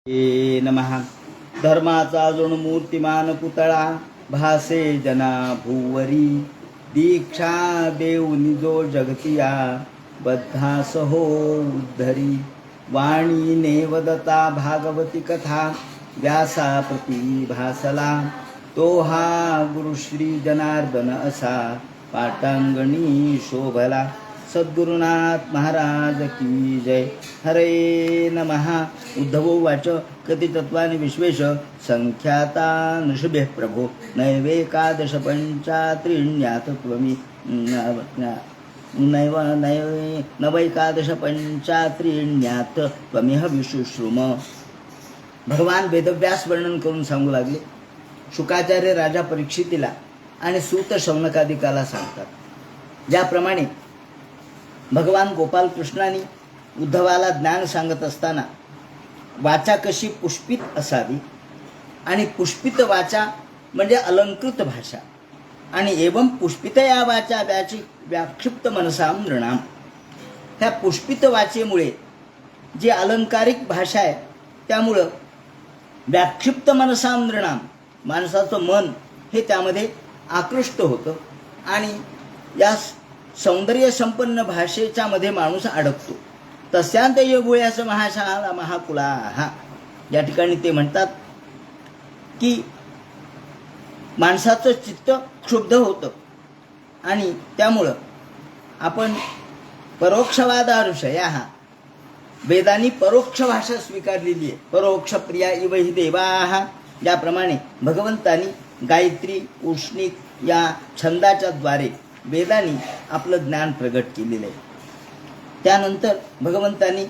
हे नमः. धर्माचा जणू मूर्तिमान पुतळा भासे जना भूवरी. दीक्षा देऊनी जो जगतिया बद्धास हो उद्धरी. वाणीने वदता भागवती कथा व्यासा प्रती भासला. तो हा गुरुश्री जनार्दन असा पाटांगणी शोभला. सद्गुरुनाथ महाराज की जय. हरे नमः. उद्धवोवाच कथितत्वानि विश्वेश संख्याता नृषभे प्रभो. नैवेकादश पंचात्रिण्यात त्वमी नवैकादश पंचात्रिण्यात त्वमिह विशुश्रुम. भगवान वेदव्यास वर्णन करून सांगू लागले. शुकाचार्य राजा परीक्षितीला आणि सूत शौनकादिकाला सांगतात. ज्याप्रमाणे भगवान गोपाल कृष्णाने उद्धवाला ज्ञान सांगत असताना वाचा कशी पुष्पित असावी आणि पुष्पित वाचा म्हणजे अलंकृत भाषा आणि एवं पुष्पित या वाचा व्याक्षिप्त मनसाम नृणाम. ह्या पुष्पित वाचेमुळे जी अलंकारिक भाषा आहे त्यामुळं व्याक्षिप्त मनसाम नृणाम माणसाचं मन हे त्यामध्ये आकृष्ट होतं आणि या सौंदर्य संपन्न भाषेच्या मध्ये माणूस अडकतो. तस्यांत योगुयास महाशाला महाकुला. या ठिकाणी ते म्हणतात की माणसाचं चित्त क्षुब्ध होतं आणि त्यामुळं आपण परोक्षवादारुषया वेदांनी परोक्ष भाषा स्वीकारलेली आहे. परोक्ष प्रिया इव हि देवाः. ज्याप्रमाणे भगवंतानी गायत्री उष्णिक या छंदाच्या द्वारे वेदांनी आपलं ज्ञान प्रगट केलेलं आहे. त्यानंतर भगवंतांनी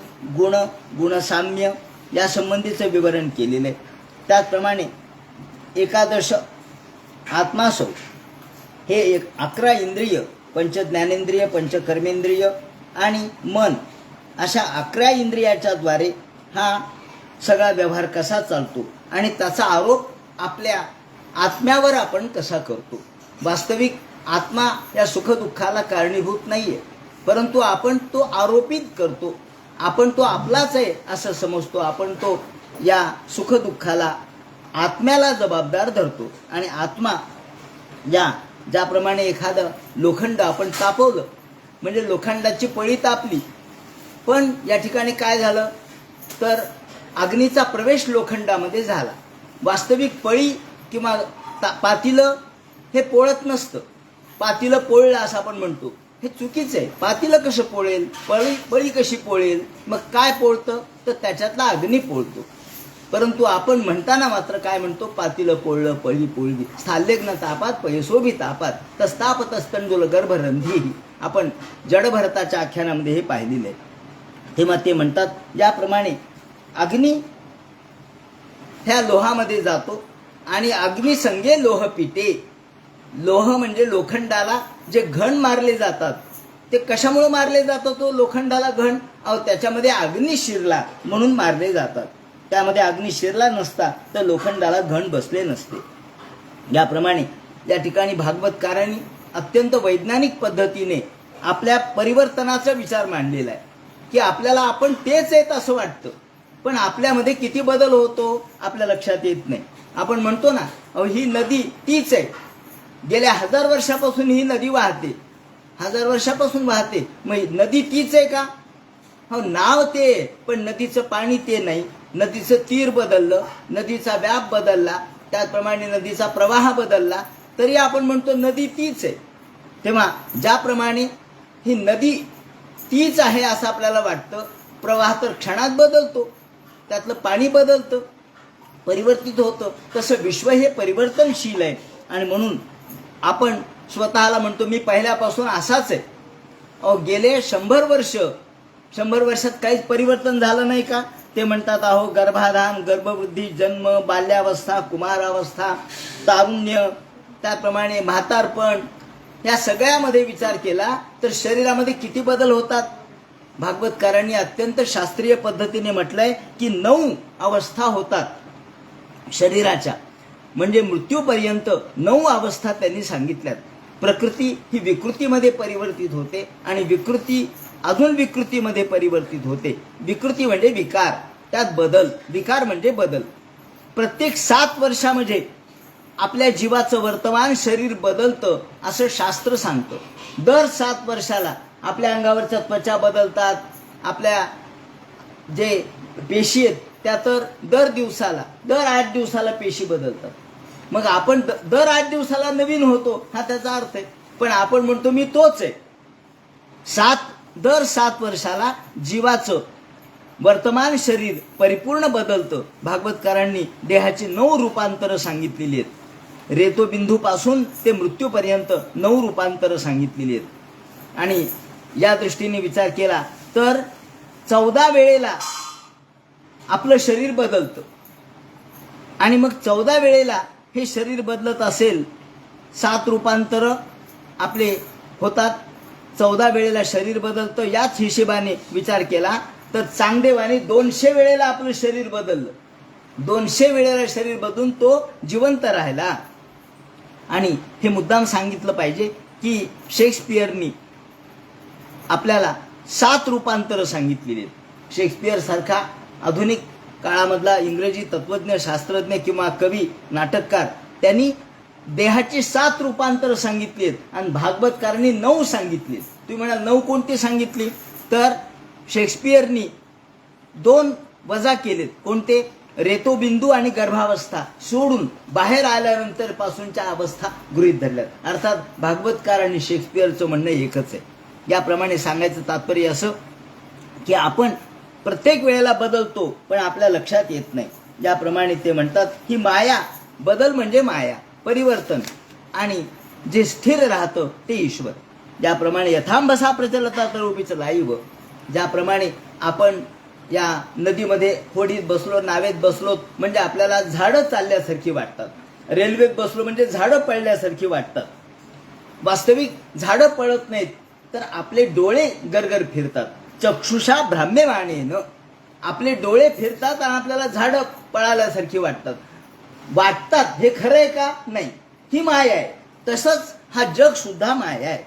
गुणसाम्य या संबंधीचं विवरण केलेलं आहे. त्याचप्रमाणे एकादश आत्मासौ हे 11 इंद्रिय पंचज्ञानेंद्रिय पंचकर्मेंद्रिय आणि मन अशा 11 इंद्रियाच्या द्वारे हा सगळा व्यवहार कसा चालतो आणि त्याचा आरोप आपल्या आत्म्यावर आपण कसा करतो. वास्तविक आत्मा या सुखदुःखाला कारणीभूत नाही आहे, परंतु आपण तो आरोपित करतो. आपण तो आपलाच आहे असं समजतो. आपण तो या सुखदुःखाला आत्म्याला जबाबदार धरतो आणि आत्मा ज्याप्रमाणे एखादं लोखंड आपण तापवलं म्हणजे लोखंडाची पळी तापली, पण या ठिकाणी काय झालं तर अग्नीचा प्रवेश लोखंडामध्ये झाला. वास्तविक पळी किंवा पातेलं हे पोळत नसतं. पातेलं पोळलं असं आपण म्हणतो, हे चुकीचं आहे. पातेलं कसं पोळेल, पळी कशी पोळेल, मग काय पोळतं तर त्याच्यातला अग्नी पोळतो. परंतु आपण म्हणताना मात्र काय म्हणतो, पातेलं पोळलं पळी पोळली. स्थाल्यग्न तापात पयसोभी तापात तस्तापतस्तंडुल गर्भरंधी. आपण जडभरताच्या आख्यानामध्ये हे पाहिलेलं आहे. तेव्हा ते म्हणतात याप्रमाणे अग्नी ह्या लोहामध्ये जातो आणि अग्नी संगे लोह पिटे. लोह म्हणजे लोखंडाला जे घण मारले जातात ते कशामुळे मारले जातात, तो लोखंडाला घण त्याच्यामध्ये अग्नी शिरला म्हणून मारले जातात. त्यामध्ये अग्नी शिरला नसता तर लोखंडाला घण बसले नसते. याप्रमाणे या ठिकाणी भागवतकारांनी अत्यंत वैज्ञानिक पद्धतीने आपल्या परिवर्तनाचा विचार मांडलेला आहे की आपल्याला आपण तेच आहेत असं वाटतं, पण आपल्यामध्ये किती बदल होतो आपल्या लक्षात येत नाही. आपण म्हणतो ना ही नदी तीच आहे, गेल्या 1000 वर्षापासून ही नदी वाहते, 1000 वर्षापासून वाहते, मग नदी तीच आहे का? नाव ते पण नदीचं पाणी ते नाही. नदीचं तीर बदललं, नदीचा व्याप बदलला, त्याचप्रमाणे नदीचा प्रवाह बदलला तरी आपण म्हणतो नदी तीच आहे. तेव्हा ज्याप्रमाणे ही नदी तीच आहे असं आपल्याला वाटतं, प्रवाह तर क्षणात बदलतो, त्यातलं पाणी बदलतं, परिवर्तित होतं. तसं विश्व हे परिवर्तनशील आहे आणि म्हणून आपण स्वतःला म्हणतो मी पहिल्यापासून असाच आहे. गेले 100 वर्षात काहीच परिवर्तन झालं नाही का? ते म्हणतात गर्भाधान गर्भवृद्धी जन्म बाल्यावस्था कुमारावस्था तारुण्य त्याप्रमाणे म्हातारपण या सगळ्यामध्ये विचार केला तर शरीरामध्ये किती बदल होतात. भागवतकारांनी अत्यंत शास्त्रीय पद्धतीने म्हटलंय की 9 अवस्था होतात शरीराच्या, म्हणजे मृत्यूपर्यंत 9 अवस्था त्यांनी सांगितल्यात. प्रकृती ही विकृतीमध्ये परिवर्तित होते आणि विकृती अजून विकृतीमध्ये परिवर्तित होते. विकृती म्हणजे विकार, त्यात बदल, विकार म्हणजे बदल. प्रत्येक 7 वर्षामध्ये आपल्या जीवाचं वर्तमान शरीर बदलतं असं शास्त्र सांगतं. दर 7 वर्षाला आपल्या अंगावरच्या त्वचा बदलतात, आपल्या जे पेशी आहेत त्या तर दर दिवसाला, दर 8 दिवसाला पेशी बदलतात. मग आपण दर 8 दिवसाला नवीन होतो हा त्याचा अर्थ आहे. पण आपण म्हणतो मी तोच आहे. दर 7 वर्षाला जीवाचं वर्तमान शरीर परिपूर्ण बदलतं. भागवतकारांनी देहाची 9 रूपांतरं सांगितलेली आहेत. रेतोबिंदूपासून ते मृत्यूपर्यंत 9 रूपांतरं सांगितलेली आहेत. आणि या दृष्टीने विचार केला तर 14 वेळेला आपलं शरीर बदलतं. आणि मग 14 वेळेला हे शरीर बदलत असेल, 7 रूपांतरं आपले होतात, 14 वेळेला शरीर बदलतं. याच हिशेबाने विचार केला तर चांगदेवाने 200 वेळेला आपलं शरीर बदललं. 200 वेळेला शरीर बदलून तो जिवंत राहिला. आणि हे मुद्दाम सांगितलं पाहिजे की शेक्सपियरनी आपल्याला 7 रूपांतरं सांगितलेली आहेत. शेक्सपियर सारखा आधुनिक काळामधला इंग्रजी तत्वज्ञ, शास्त्रज्ञ किंवा कवी, नाटककार त्यांनी देहाची 7 रूपांतरं सांगितली आहेत आणि भागवतकारांनी 9 सांगितली. तुम्ही म्हणाल 9 कोणती सांगितली? तर शेक्सपियरनी 2 वजा केलेत. कोणते? रेतोबिंदू आणि गर्भावस्था सोडून बाहेर आल्यानंतर पासूनच्या अवस्था गृहीत धरल्यात. अर्थात भागवतकारांनी शेक्सपियरचं म्हणणं एकच आहे. याप्रमाणे सांगायचं तात्पर्य असं की आपण प्रत्येक वेळेला बदलतो पण आपल्या लक्षात येत नाही. ज्याप्रमाणे ते म्हणतात ही माया, बदल म्हणजे माया, परिवर्तन, आणि जे स्थिर राहतं ते ईश्वर. ज्याप्रमाणे यथांबसा प्रचलता तरोपीच लाईव, ज्याप्रमाणे आपण या नदीमध्ये होडीत बसलो, नावेत बसलो म्हणजे आपल्याला झाडं चालल्यासारखी वाटतात, रेल्वेत बसलो म्हणजे झाडं पडल्यासारखी वाटतात. वास्तविक झाडं पळत नाहीत तर आपले डोळे गरगर फिरतात. चक्षुषा भ्राम्यमानेन, आपले डोळे फिरतात आणि आपल्याला झाडं पळाल्यासारखी वाटतात. हे खरं आहे का? नाही, ही माया आहे. तसंच हा जग सुद्धा माया आहे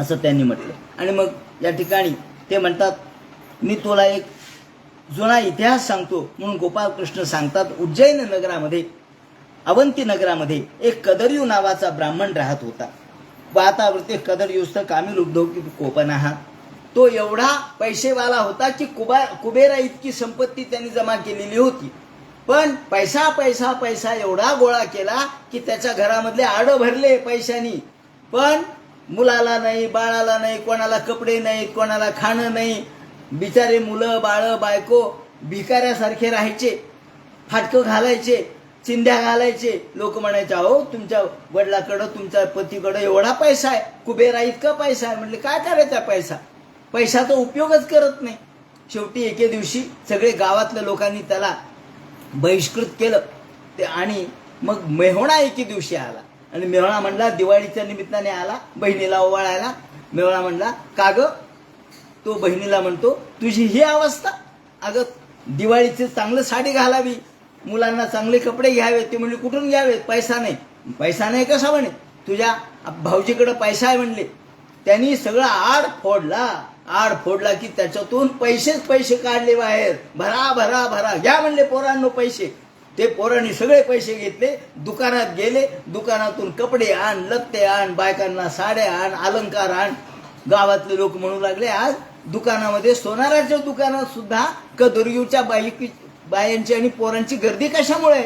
असं त्यांनी म्हटलं. आणि मग या ठिकाणी ते म्हणतात, मी तुला एक जुना इतिहास सांगतो म्हणून गोपालकृष्ण सांगतात, उज्जैन नगरामध्ये, अवंती नगरामध्ये एक कदर्यू नावाचा ब्राह्मण राहत होता. वातावृत्ते कदर्युस्त कामी लुब्धो की कोपनाहा. तो एवढा पैसेवाला होता की कुबेरा इतकी संपत्ती त्यांनी जमा केलेली होती. पण पैसा पैसा पैसा एवढा गोळा केला की त्याच्या घरामधले आडं भरले पैशानी, पण मुलाला नाही, बाळाला नाही, कोणाला कपडे नाहीत, कोणाला खाणं नाही. बिचारे मुलं बाळं बायको भिकाऱ्यासारखे राहायचे, फाटकं घालायचे, चिंध्या घालायचे. लोक म्हणायचे, अहो तुमच्या वडिलाकडं, तुमच्या पतीकडं एवढा पैसा आहे, कुबेरा इतका पैसा आहे. म्हणले काय करायचा पैसा? पैशाचा उपयोगच करत नाही. शेवटी एके दिवशी सगळे गावातल्या लोकांनी त्याला बहिष्कृत केलं. ते आणि मग मेहोणा एके दिवशी आला आणि मेहोणा म्हणला, दिवाळीच्या निमित्ताने आला बहिणीला ओवाळायला. मेहोणा म्हणला, का ग? तो बहिणीला म्हणतो, तुझी ही अवस्था? अगं दिवाळीचे चांगलं साडी घालावी, मुलांना चांगले कपडे घ्यावे. ते म्हणले, कुठून घ्यावेत? पैसा नाही. पैसा नाही कसा म्हणे? तुझ्या भाऊजीकडे पैसा आहे म्हणले. त्यांनी सगळं आड फोडला की त्याच्यातून पैसे काढले बाहेर. भरा भरा भरा घ्या म्हणले पोरांनो पैसे. ते पोरांनी सगळे पैसे घेतले, दुकानात गेले, दुकानातून कपडे आण, लत्ते आण, बायकांना साड्या आण, अलंकार आण. गावातले लोक म्हणू लागले, आज दुकानामध्ये, सोनाराच्या दुकानात सुद्धा कदर्यूच्या बायांची आणि पोरांची गर्दी कशामुळे?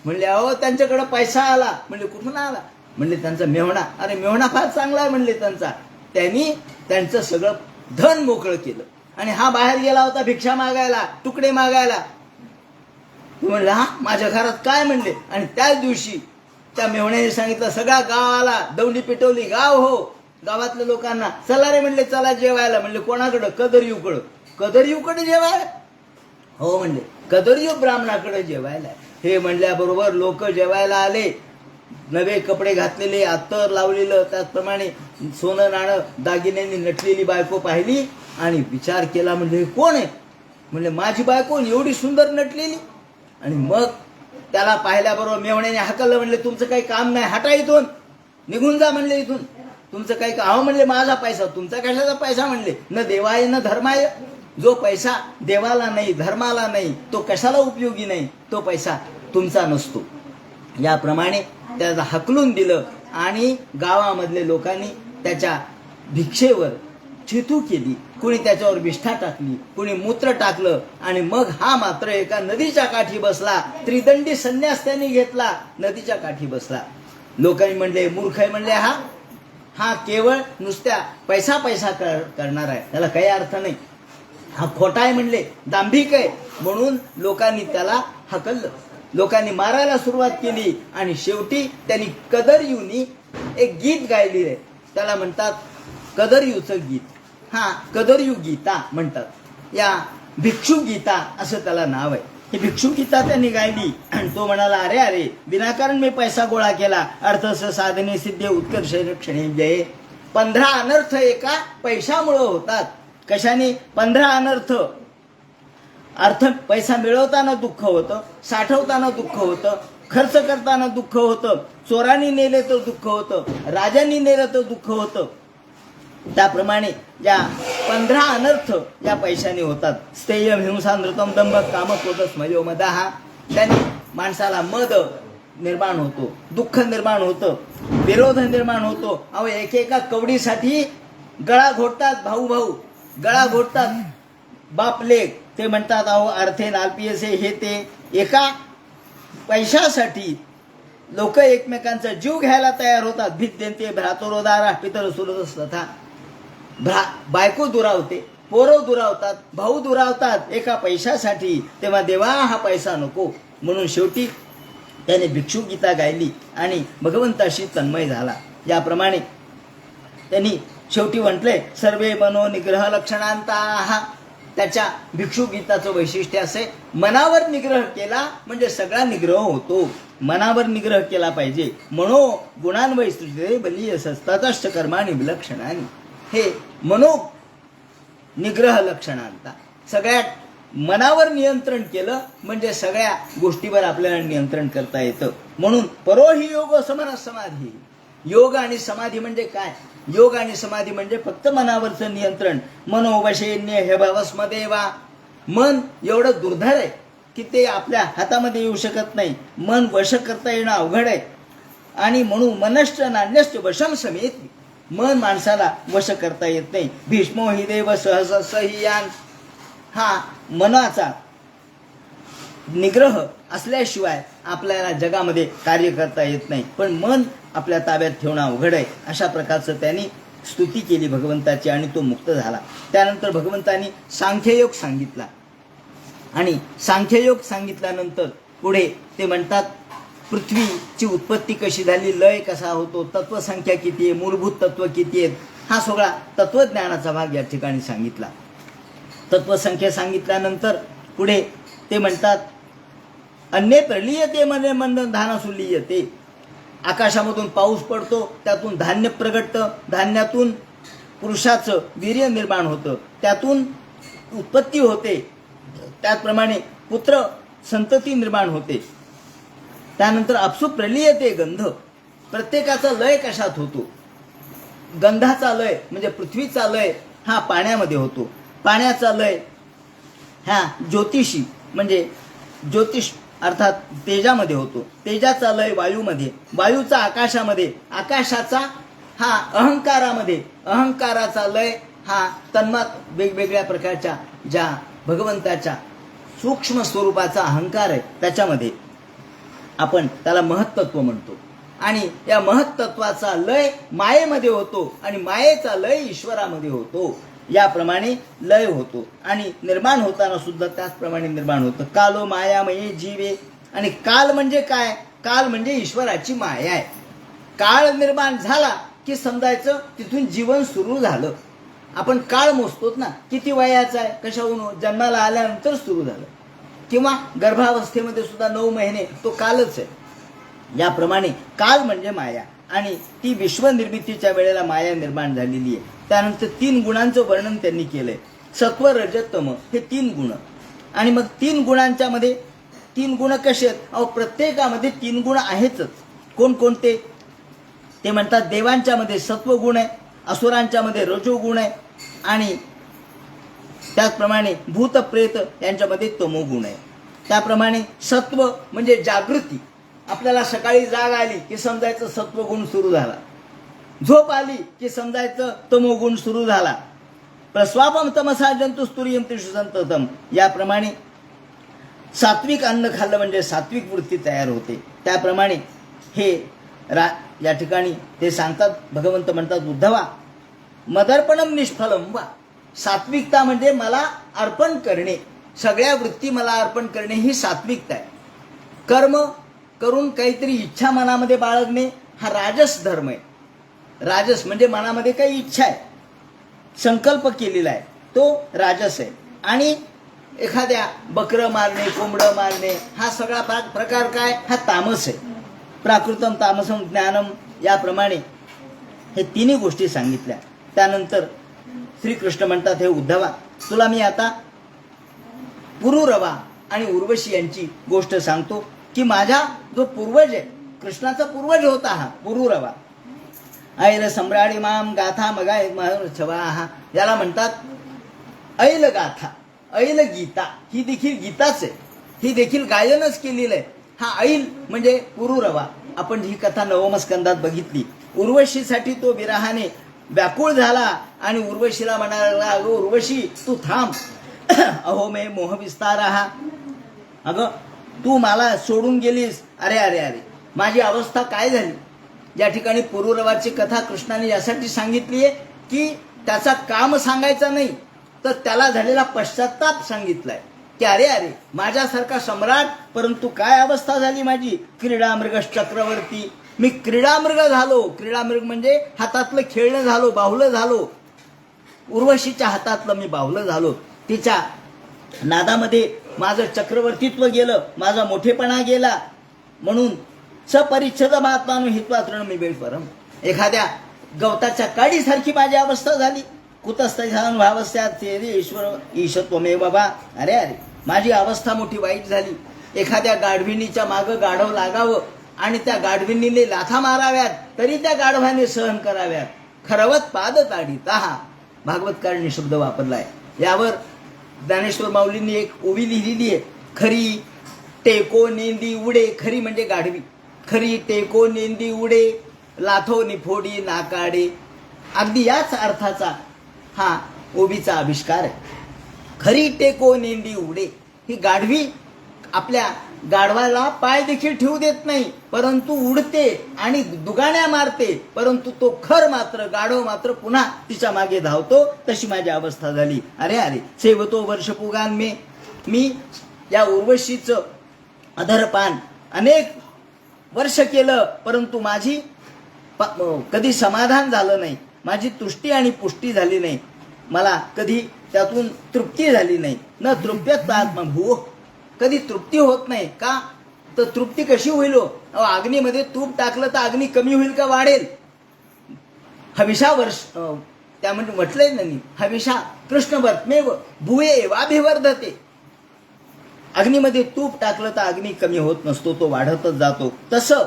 म्हणले, अहो त्यांच्याकडे पैसा आला. म्हणले, कुठून आला? म्हणले, त्यांचा मेव्हणा. अरे मेव्हणा फार चांगला आहे म्हणले त्यांचा. त्यांनी त्यांचं सगळं धन मोकळं केलं आणि हा बाहेर गेला होता भिक्षा मागायला, तुकडे मागायला. म्हणलं, हा माझ्या घरात काय? म्हणले. आणि त्याच दिवशी त्या मेव्हण्याने सांगितलं, सगळ्या गावाला दौंडी पेटवली. गावातल्या लोकांना, चला रे म्हणले, चला जेवायला. म्हणले, कोणाकडं? कदर्यूकडं. कदर्यूकडे जेवायला? हो म्हणले, कदर्यू ब्राह्मणाकडे जेवायला. हे म्हणल्याबरोबर लोक जेवायला आले. नवे कपडे घातलेले, अत्तर लावलेलं, त्याचप्रमाणे सोनं नाणं दागिन्यांनी नटलेली बायको पाहिली आणि विचार केला. म्हणजे कोण आहे? म्हणजे माझी बायको एवढी सुंदर नटलेली. आणि मग त्याला पाहिल्याबरोबर मेव्हण्याने हाकललं. म्हणले, तुमचं काही काम नाही, हटा इथून, निघून जा म्हणले इथून. तुमचं काही काम? म्हणले, माझा पैसा. तुमचा कशाचा पैसा? म्हणले, न देवाय न धर्माय. जो पैसा देवाला नाही, धर्माला नाही, तो कशाला उपयोगी नाही, तो पैसा तुमचा नसतो. याप्रमाणे त्याला हकलून दिलं आणि गावामधल्या लोकांनी त्याच्या भिक्षेवर चिथू केली. कुणी त्याच्यावर विष्ठा टाकली, कुणी मूत्र टाकलं आणि मग हा मात्र एका नदीच्या काठी बसला. त्रिदंडी संन्यास त्यांनी घेतला, नदीच्या काठी बसला. लोकांनी म्हणले मूर्ख आहे, म्हणले हा केवळ नुसत्या पैसा करणार आहे, त्याला काही अर्थ नाही, हा खोटा आहे म्हणले, दांभिक आहे. म्हणून लोकांनी त्याला हकललं, लोकांनी मारायला सुरुवात केली. आणि शेवटी त्यांनी कदरयूनी एक गीत गायली आहे, त्याला म्हणतात कदरयूचं गीत. कदरयू गीता म्हणतात. या भिक्षू गीता असं त्याला नाव आहे. ही भिक्षू गीता त्यांनी गायली. आणि तो म्हणाला, अरे अरे, विनाकारण मी पैसा गोळा केला, अर्थ साधने सिद्धे उत्कर्ष क्षणे जये. 15 अनर्थ एका पैशामुळं होतात. कशाने? 15 अनर्थ. अर्थ पैसा मिळवताना दुःख होतं, साठवताना दुःख होतं, खर्च करताना दुःख होतं, चोरांनी नेले तर दुःख होतं, राजांनी नेलं तर दुःख होतं. त्याप्रमाणे या 15 अनर्थ या पैशाने होतात. स्थेयम हिंसा नृतम दंभ काम क्रोध स्मयो मदाहा. त्याने माणसाला मद निर्माण होतो, दुःख निर्माण होतं, विरोध निर्माण होतो. अहो एकेका कवडीसाठी गळा घोटतात, भाऊ गळा घोटतात, बाप लेक. ते म्हणतात अहो अर्थे नालपीएसे हे ते. एका पैशासाठी लोक एकमेकांचा जीव घ्यायला तयार होतात. भिद्यंते भ्रातरोदारा पितर सुरत तथा. बायको दुरावते, पोरं दुरावतात, भाऊ दुरावतात एका पैशासाठी. तेव्हा देवा हा पैसा नको. म्हणून शेवटी त्याने भिक्षू गीता गायली आणि भगवंताशी तन्मय झाला. याप्रमाणे त्यांनी शेवटी म्हटले सर्वे मनो निग्रह लक्षणांता. त्याच्या भिक्षू गीताचं वैशिष्ट्य असे, मनावर निग्रह केला म्हणजे सगळा निग्रह होतो. मनावर निग्रह केला पाहिजे. मनो गुणांवैस्तृते बलीय सस्तातश्च कर्माणि विलक्षणानि. हे मनो निग्रह लक्षणांता. सगळ्यात मनावर नियंत्रण केलं म्हणजे सगळ्या गोष्टीवर आपल्याला नियंत्रण करता येतं. म्हणून परोही योग समन समाधी. योग आणि समाधी म्हणजे काय? योग आणि समाधी म्हणजे फक्त मनावरचं नियंत्रण. मनोवशेन्य हे भवस्मदेवा. मन एवढं दुर्धर आहे की ते आपल्या हातामध्ये येऊ शकत नाही. मन वश करता येणं अवघड आहे. आणि म्हणून मनश्च नान्यश्च वशम समेत. मन माणसाला वश करता येत नाही. भीष्मो हि देव सहस सहियान. हा मनाचा निग्रह असल्याशिवाय आपल्याला जगामध्ये कार्य करता येत नाही. पण मन आपल्या ताब्यात ठेवणं अवघड आहे. अशा प्रकारचं त्यांनी स्तुती केली भगवंताची आणि तो मुक्त झाला. त्यानंतर भगवंतांनी सांख्ययोग सांगितला आणि सांख्ययोग सांगितल्यानंतर पुढे ते म्हणतात पृथ्वीची उत्पत्ती कशी झाली, लय कसा होतो, तत्वसंख्या किती आहे, मूलभूत तत्व किती आहेत, हा सगळा तत्वज्ञानाचा भाग या ठिकाणी सांगितला. तत्वसंख्या सांगितल्यानंतर पुढे ते म्हणतात अन्य प्रलीयते मध्ये मंद धानासुलीयते. आकाशामधून पाऊस पडतो, त्यातून धान्य प्रगटतं, धान्यातून पुरुषाचं वीर्य निर्माण होतं, त्यातून उत्पत्ती होते, त्याचप्रमाणे पुत्र संतती निर्माण होते. त्यानंतर अपसु प्रलीयते गंध. प्रत्येकाचा लय कशात होतो? गंधाचा लय म्हणजे पृथ्वीचा लय हा पाण्यामध्ये होतो. पाण्याचा लय हा ज्योतिषी म्हणजे ज्योतिष अर्थात तेजामध्ये होतो. तेजाचा लय वायूमध्ये, वायूचा आकाशामध्ये, आकाशाचा हा अहंकारामध्ये, अहंकाराचा लय हा तन्मात वेगवेगळ्या प्रकारच्या ज्या भगवंताच्या सूक्ष्म स्वरूपाचा अहंकार आहे त्याच्यामध्ये आपण त्याला महत्त्व म्हणतो. आणि या महत्त्वाचा लय मायेमध्ये होतो आणि मायेचा लय ईश्वरामध्ये होतो. याप्रमाणे लय होतो आणि निर्माण होताना सुद्धा त्याचप्रमाणे निर्माण होतं. कालो मायामये जीवे. आणि काल म्हणजे काय? काल म्हणजे ईश्वराची माया आहे. काळ निर्माण झाला की समजायचं तिथून जीवन सुरू झालं. आपण काळ मोजतोच ना, किती वयाचा आहे, कशाहून जन्माला आल्यानंतर सुरू झालं, किंवा गर्भावस्थेमध्ये सुद्धा 9 महिने तो कालच आहे. याप्रमाणे काल म्हणजे माया आणि ती विश्वनिर्मितीच्या वेळेला माया निर्माण झालेली आहे. त्यानंतर 3 गुणांचं वर्णन त्यांनी केलंय. सत्व रजत तम हे 3 गुण. आणि मग 3 गुणांच्या मध्ये 3 गुण कसे आहेत? अहो प्रत्येकामध्ये 3 गुण आहेतच. कोणकोणते? ते म्हणतात देवांच्या मध्ये सत्व गुण आहे, असुरांच्या मध्ये रजो गुण आहे आणि त्याचप्रमाणे भूत प्रेत यांच्यामध्ये तमोगुण आहे. त्याप्रमाणे सत्व म्हणजे जागृती. आपल्याला सकाळी जाग आली की समजायचं सत्वगुण सुरू झाला, झोप आली की समजायचं तमोगुण सुरू झाला. प्रस्वापम तमसा जंतु स्तुर्यंतीषु संततम. याप्रमाणे सात्विक अन्न खाल्लं म्हणजे सात्विक वृत्ती तयार होते. त्याप्रमाणे हे या ठिकाणी ते सांगतात, भगवंत म्हणतात उद्धवा मदर्पणम निष्फलम वा. सात्विकता म्हणजे मला अर्पण करणे, सगळ्या वृत्ती मला अर्पण करणे ही सात्विकता आहे. कर्म करून काहीतरी इच्छा मनामध्ये बाळगणे हा राजस धर्म आहे. राजस म्हणजे मनामध्ये काही इच्छा आहे, संकल्प केलेला आहे, तो राजस आहे. आणि एखाद्या बकरं मारणे, कोंबडं मारणे हा सगळा प्रकार काय, हा तामस आहे. प्राकृतम तामसम ज्ञानम याप्रमाणे हे तिन्ही गोष्टी सांगितल्या. त्यानंतर श्रीकृष्ण म्हणतात, हे उद्धवा तुला मी आता पुरुरवा आणि उर्वशी यांची गोष्ट सांगतो की माझा जो पूर्वज आहे, कृष्णाचा पूर्वज होता हा पुरुरवा. ऐल सम्राडी माम गाथा मगाय छवा, याला म्हणतात ऐल गाथा, ऐल गीता. ही देखील गीताच आहे, ही देखील गायनच केलेलं आहे. हा ऐल म्हणजे पुरुरवा. आपण ही कथा नवम स्कंदात बघितली. उर्वशीसाठी तो विरहाने व्याकुळ झाला आणि उर्वशीला म्हणायला लागला, अगं उर्वशी तू थांब, अहो मे मोह विस्तार. अगं तू मला सोडून गेलीस, अरे अरे अरे माझी अवस्था काय झाली. या ठिकाणी पुरुरवाची कथा कृष्णाने यासाठी सांगितली आहे की त्याचा काम सांगायचा नाही, तर त्याला झालेला पश्चाताप सांगितलाय की अरे अरे माझ्यासारखा सम्राट, परंतु काय अवस्था झाली माझी. क्रीडामृग चक्रवर्ती, मी क्रीडामृग झालो. क्रीडामृग म्हणजे हातातलं खेळणं झालो, बाहुलं झालो. उर्वशीच्या हातातलं मी बाहुलं झालो. तिच्या नादामध्ये माझं चक्रवर्तीत्व गेलं, माझा मोठेपणा गेला. म्हणून सपरिच्छेद महात्मानु हित्वा तृण मी बेळ परम. एखाद्या गवताच्या काडीसारखी माझी अवस्था झाली. कुतस्थान भावस्यात ईश्वर ईशत्वमेव बाबा. अरे अरे माझी अवस्था मोठी वाईट झाली. एखाद्या गाढविणीच्या मागं गाढव लागावं आणि त्या गाढविणीने लाथा माराव्यात तरी त्या गाढवाने सहन कराव्यात. खरवत पाद ताडिता, हा भागवतकारणी शब्द वापरलाय. यावर ज्ञानेश्वर माऊलींनी एक ओवी लिहिलेली आहे, खरी टेको नेंदी उडे. खरी म्हणजे गाढवी. खरी टेको नेंदी उडे, लाथो निफोडी नाकाडे. अगदी याच अर्थाचा हा ओवीचा आविष्कार आहे. खरी टेको नेंदी उडे. ही गाढवी आपल्या गाढवाला पाय देखील ठेवू देत नाही, परंतु उडते आणि दुगाण्या मारते, परंतु तो खर मात्र गाढव मात्र पुन्हा तिच्या मागे धावतो. तशी माझी अवस्था झाली. अरे अरे सेवतो वर्षपुगान मी या उर्वशीचं अधरपान अनेक वर्ष केलं, परंतु माझी कधी समाधान झालं नाही, माझी तुष्टी आणि पुष्टी झाली नाही, मला कधी त्यातून तृप्ती झाली नाही. न तृप्यत आत्मभू, कधी तृप्ती होत नाही. का तर तृप्ती कशी होईल. अग्नीमध्ये तूप टाकलं तर अग्नी कमी होईल का वाढेल. हविषा वर्ष त्यामध्ये म्हटलंय ना मी, हविषा कृष्ण वर्तमेव भुये वाभिवर्धते. अग्नीमध्ये तूप टाकलं तर अग्नी कमी होत नसतो, तो वाढतच जातो. तसं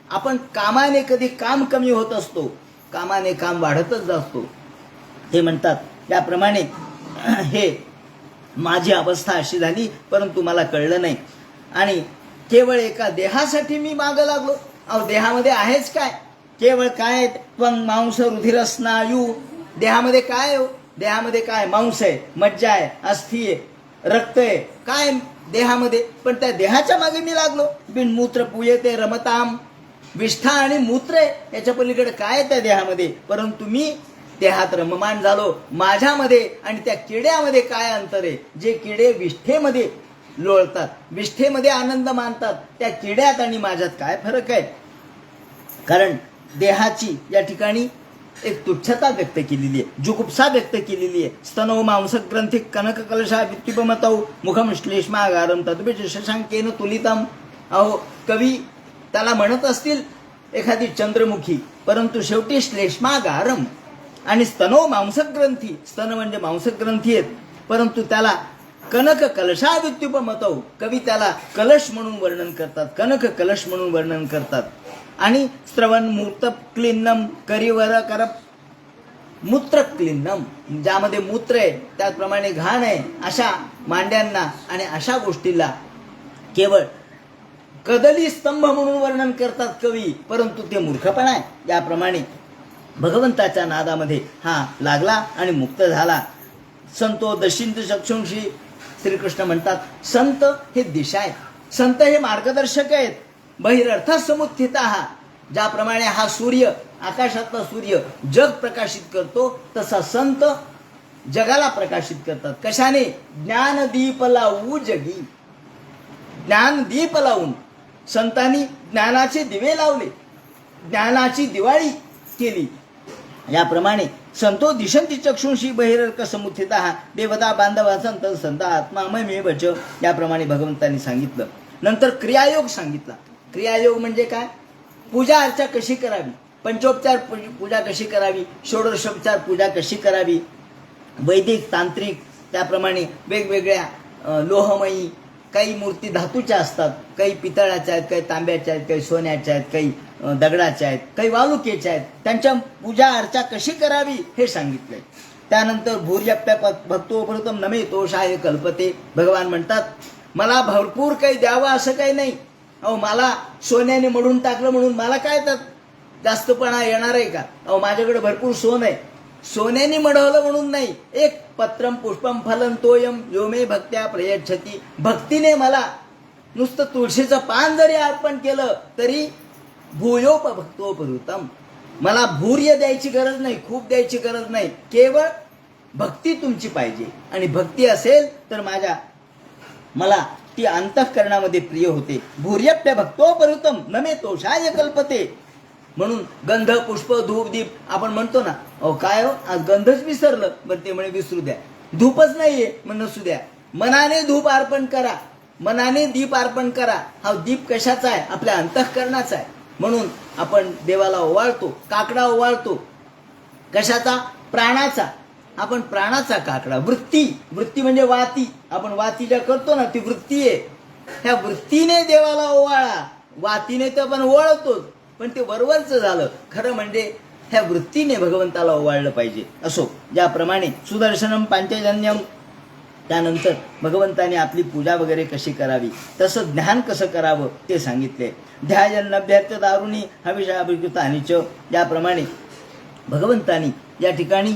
आपण कामाने कधी काम कमी होत असतो, कामाने काम वाढतच जातो. ते म्हणतात त्याप्रमाणे हे माझी अवस्था अशी झाली, परंतु मला कळलं नाही. आणि केवळ एका देहासाठी मी मागं लागलो. देहामध्ये आहेच काय, केवळ काय त्वं मांस रुधिर स्नायू. देहामध्ये काय हो, देहामध्ये काय मांस आहे, मज्जा आहे, अस्थी आहे, रक्त आहे, काय देहामध्ये. पण त्या देहाच्या मागे मी लागलो. बिनमूत्र पुयते रमताम. विष्ठा आणि मूत्र आहे, याच्या पलीकडे काय त्या देहामध्ये. परंतु मी देहात रममान झालो. माझ्यामध्ये आणि त्या किड्यामध्ये काय अंतर आहे. जे किडे विष्ठेमध्ये लोळतात, विष्ठेमध्ये आनंद मानतात, त्या किड्यात आणि माझ्यात काय फरक आहे. कारण देहाची या ठिकाणी एक तुच्छता व्यक्त केलेली आहे, जुगुप्सा व्यक्त केलेली आहे. स्तनो मांसग्रंथी कनक कलशा वित्तिपमतौ मुखम श्लेष्मागारम तद्भिज शशांकेन तुलितम. अहो कवी त्याला म्हणत असतील एखादी चंद्रमुखी, परंतु शेवटी श्लेष्मागारम आणि स्तनो मांसग्रंथी. स्तन म्हणजे मांसग्रंथी आहेत, परंतु त्याला कनक कलशा वित्युपमतौ. कवी त्याला कलश म्हणून वर्णन करतात, कनक कलश म्हणून वर्णन करतात. आणि श्रवण मूर्त क्लिन्नम करिवर कर मूत्र क्लिन्नम, ज्यामध्ये मूत्र आहे त्याचप्रमाणे घाण आहे, अशा मांड्यांना आणि अशा गोष्टीला केवळ कदली स्तंभ म्हणून वर्णन करतात कवी, परंतु ते मूर्खपणा आहे. याप्रमाणे भगवंताच्या नादामध्ये हा लागला आणि मुक्त झाला. संतो दशिंत चक्षुंशी, श्रीकृष्ण म्हणतात संत हे दिशा आहेत, संत हे मार्गदर्शक आहेत. बहिरर्थात समुत्थिता, ज्याप्रमाणे हा सूर्य, आकाशातला सूर्य जग प्रकाशित करतो, तसा संत जगाला प्रकाशित करतात. कशाने? ज्ञानदीप लावू जगी. ज्ञानदीप लावून संतांनी ज्ञानाचे दिवे लावले, ज्ञानाची दिवाळी केली. याप्रमाणे संतो दिशंती चक्षुंशी बहिरर्क समुत्थिता देवता बांधवा संत संत आत्मा मय बच, याप्रमाणे भगवंतांनी सांगितलं. नंतर क्रियायोग सांगितला. क्रियायोग म्हणजे काय? पूजा अर्चा कशी करावी, पंचोपचार पूजा कशी करावी, षोडशोपचार पूजा कशी करावी, वैदिक तांत्रिक, त्याप्रमाणे वेगवेगळ्या लोहमयी, काही मूर्ती धातूच्या असतात, काही पितळाच्या आहेत, काही तांब्याच्या आहेत, काही सोन्याच्या आहेत, काही दगडाच्या आहेत, काही वालुकेच्या आहेत. त्यांच्या पूजा अर्चा कशी करावी हे सांगितलंय. त्यानंतर भूर्यप्य भक्तोपृतम नमे तोषाय कल्पते, भगवान म्हणतात मला भरपूर काही द्यावं असं काही नाही. अहो मला सोन्याने मढून टाकलं म्हणून मला काय त्यात जास्तपणा येणार आहे का? अहो माझ्याकडे भरपूर सोन आहे, सोन्याने मढवलं म्हणून नाही. एक पत्रम पुष्पम फलम तोयम यो मे भक्त्या प्रयच्छती, भक्तीने मला नुसतं तुळशीचं पान जरी अर्पण केलं तरी भूयोपभक्तोपहृतम, मला भूर्य द्यायची गरज नाही, खूप द्यायची गरज नाही, केवळ भक्ती तुमची पाहिजे. आणि भक्ती असेल तर मला ती अंतःकरणामध्ये प्रिय होते. भूर्यप्य भक्तोपहृतम नमे तोषाय कल्पते. म्हणून गंध पुष्प धूप दीप आपण म्हणतो ना, अहो काय हो आज गंधच विसरलं, बरं ते म्हणे विसरू द्या, धूपच नाहीये मग नसू द्या, मनाने धूप अर्पण करा, मनाने दीप अर्पण करा. हा दीप कशाचा आहे? आपल्या अंतःकरणाचा आहे. म्हणून आपण देवाला ओवाळतो, काकडा ओवाळतो. कशाचा? प्राणाचा. आपण प्राणाचा काकडा, वृत्ती म्हणजे वाती, आपण वाती ज्या करतो ना ती वृत्ती आहे. ह्या वृत्तीने देवाला ओवाळा. वातीने तर आपण ओवाळतोच, पण ते वरवरचं झालं. खरं म्हणजे ह्या वृत्तीने भगवंताला ओवाळलं पाहिजे. असो, ज्याप्रमाणे सुदर्शनम पांचजन्यम, त्यानंतर भगवंताने आपली पूजा वगैरे कशी करावी, तसं ज्ञान कसं करावं ते सांगितले. ध्यायन अभ्यर्थ दारुणी हविषाभिकृत अनिच, ज्याप्रमाणे भगवंतानी या ठिकाणी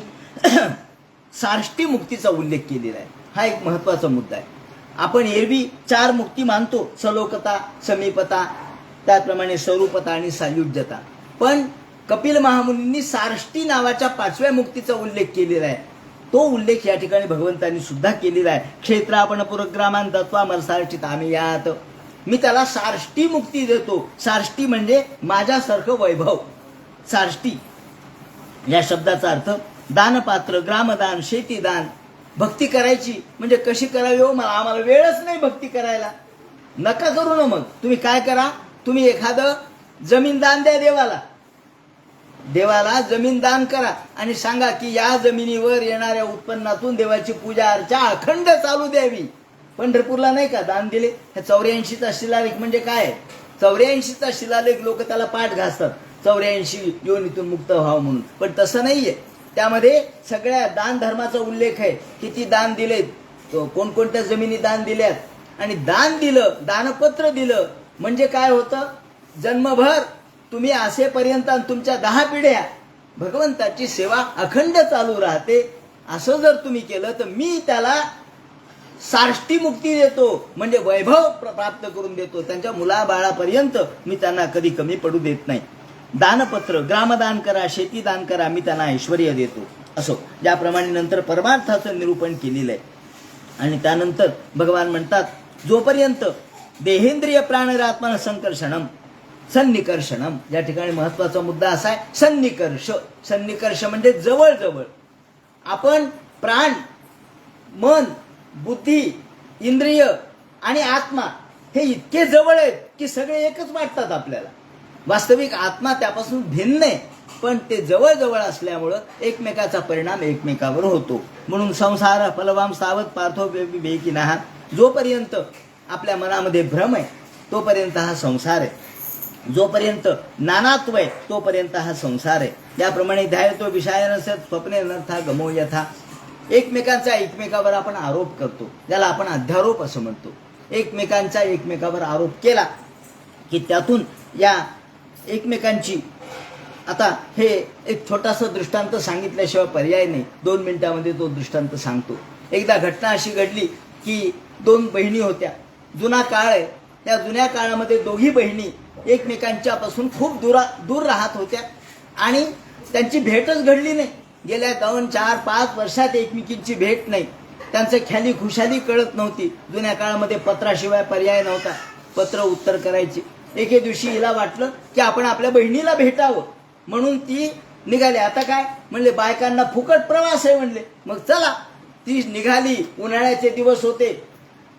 साष्टी मुक्तीचा उल्लेख केलेला आहे. हा एक महत्वाचा मुद्दा आहे. आपण एरवी 4 मुक्ती मानतो, सलोकता, समीपता, त्याचप्रमाणे स्वरूपता आणि सायुज्यता. पण कपिल महामुनींनी साष्टी नावाच्या 5व्या मुक्तीचा उल्लेख केलेला आहे. तो उल्लेख या ठिकाणी भगवंतांनी सुद्धा केलेला आहे. क्षेत्रापण पुरग्रामान दत्वा मरसाष्टीत आम्ही यात, मी त्याला साष्टी मुक्ती देतो. साष्टी म्हणजे माझ्यासारखं वैभव. साष्टी या शब्दाचा अर्थ दानपात्र, ग्रामदान, शेतीदान. भक्ती करायची म्हणजे कशी करावी हो, आम्हाला वेळच नाही भक्ती करायला. नका करू ना, मग तुम्ही काय करा, तुम्ही एखादं जमीन दान द्या देवाला, देवाला जमीन दान करा आणि सांगा की या जमिनीवर येणाऱ्या उत्पन्नातून देवाची पूजा अर्चा अखंड चालू द्यावी. पंढरपूरला नाही का दान दिले, 84चा शिलालेख म्हणजे काय? 84चा शिलालेख लोक त्याला पाठ घासतात, 84 योनीतून मुक्त व्हावं म्हणून. पण तसं नाहीये. त्यामध्ये सगळ्या दान धर्माचा उल्लेख आहे. किती दान दिलेत, कोणकोणत्या जमिनी दान दिल्यात, आणि दान दिलं, दानपत्र दिलं म्हणजे काय होतं, जन्मभर तुम्ही असेपर्यंत तुमच्या 10 पिढ्या भगवंताची सेवा अखंड चालू राहते. असं जर तुम्ही केलं तर मी त्याला साष्टी मुक्ती देतो, म्हणजे वैभव प्राप्त करून देतो. त्यांच्या मुलाबाळापर्यंत मी त्यांना कधी कमी पडू देत नाही. दानपत्र, ग्रामदान करा, शेतीदान करा, मी त्यांना ऐश्वर्य देतो. असो, ज्याप्रमाणे नंतर परमार्थाचं निरूपण केलेलं आहे. आणि त्यानंतर भगवान म्हणतात, जोपर्यंत देहेंद्रिय प्राणरात्मन संकर्षणम सन्निकर्षणम, या ठिकाणी महत्वाचा मुद्दा असा आहे, सन्निकर्ष. सन्निकर्ष म्हणजे जवळ जवळ. आपण प्राण, मन, बुद्धी, इंद्रिय आणि आत्मा हे इतके जवळ आहेत की सगळे एकच वाटतात आपल्याला. वास्तविक आत्मा त्यापासून भिन्न आहे, पण ते जवळ जवळ असल्यामुळं एकमेकाचा परिणाम एकमेकावर होतो. म्हणून संसार फलवाम सावध पार्थो विवेकिनः, जोपर्यंत आपल्या मनामध्ये भ्रम आहे तोपर्यंत हा संसार आहे. जोपर्यंत नानात्व आहे तोपर्यंत हा संसार आहे. त्याप्रमाणे ध्यायतो विषय नसत स्वप्ने नर्था गमो यथा. एकमेकांचा एकमेकावर आपण आरोप करतो, ज्याला आपण अध्यारोप असं म्हणतो. एकमेकांचा एकमेकावर आरोप केला की त्यातून या एकमेकांची, आता हे एक छोटासा दृष्टांत सांगितल्याशिवाय पर्याय नाही, 2 मिनिटामध्ये तो दृष्टांत सांगतो. एकदा घटना अशी घडली की 2 बहिणी होत्या. जुना काळ आहे, त्या जुन्या काळामध्ये दोघी बहिणी एकमेकांच्यापासून खूप दूर राहत होत्या आणि त्यांची भेटच घडली नाही. गेल्या 2, 4, 5 वर्षात एकमेकींची भेट नाही. त्यांचं ख्याली खुशाली कळत नव्हती. जुन्या काळामध्ये पत्राशिवाय पर्याय नव्हता, पत्र उत्तर करायची. एके दिवशी हिला वाटलं की आपण आपल्या बहिणीला भेटावं, म्हणून ती निघाली. आता काय म्हणले, बायकांना फुकट प्रवास आहे म्हणले, मग चला. ती निघाली. उन्हाळ्याचे दिवस होते,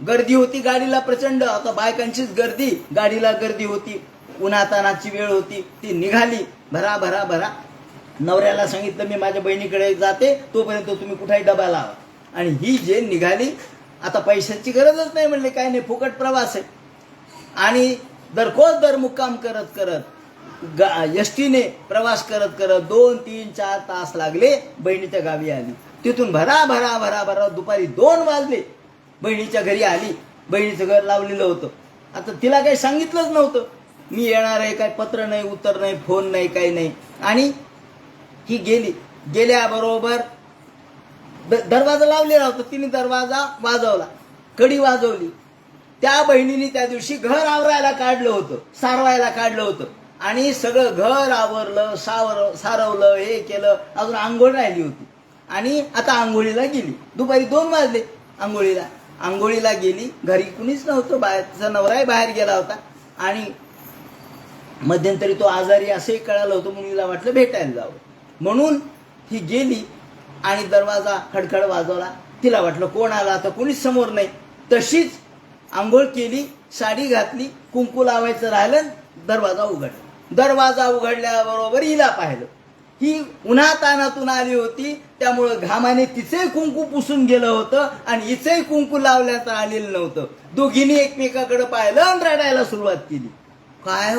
गर्दी होती गाडीला प्रचंड. आता बायकांचीच गर्दी, गाडीला गर्दी होती, उन्हातानाची वेळ होती. ती निघाली भरा भरा भरा. नवऱ्याला सांगितलं मी माझ्या बहिणीकडे जाते, तोपर्यंत तुम्ही कुठेही डबा लावा. आणि ही जे निघाली, आता पैशाची गरजच नाही म्हणले, काय नाही, फुकट प्रवास आहे. आणि दर मुक्काम करत करत एसटीने प्रवास करत करत 2, 3, 4 तास लागले. बहिणीच्या गावी आली. तिथून भरा भरा भरा भरा दुपारी 2 वाजले. बहिणीच्या घरी आली. बहिणीचं घर लावलेलं होतं. आता तिला काही सांगितलंच नव्हतं मी येणार आहे, काय पत्र नाही, उत्तर नाही, फोन नाही, काही नाही. आणि ही गेली. गेल्याबरोबर दरवाजा लावलेला होता. तिने दरवाजा वाजवला, कडी वाजवली. त्या बहिणीने त्या दिवशी घर आवरायला काढलं होतं, सारवायला काढलं होतं. आणि सगळं घर आवरलं, सारवलं, हे केलं. अजून आंघोळ राहिली होती. आणि आता आंघोळीला गेली. दुपारी 2 वाजले. आंघोळीला गेली. घरी कुणीच नव्हतं. तिचा नवराही बाहेर गेला होता. आणि मध्यंतरी तो आजारी असंही कळालं होतं, म्हणून तिला वाटलं भेटायला जावं. म्हणून ही गेली आणि दरवाजा खडखड वाजवला. तिला वाटलं कोण आला, आता कुणीच समोर नाही. तशीच आंघोळ केली, साडी घातली, कुंकू लावायचं राहिलं. दरवाजा उघडल्याबरोबर हिला पाहिलं. ही उन्हातानातून आली होती, त्यामुळं घामाने तिचे कुंकू पुसून गेलं होतं आणि हिचंही कुंकू लावण्यात आलेलं नव्हतं. दोघींनी एकमेकाकडे पाहिलं आणि रडायला सुरुवात केली. काय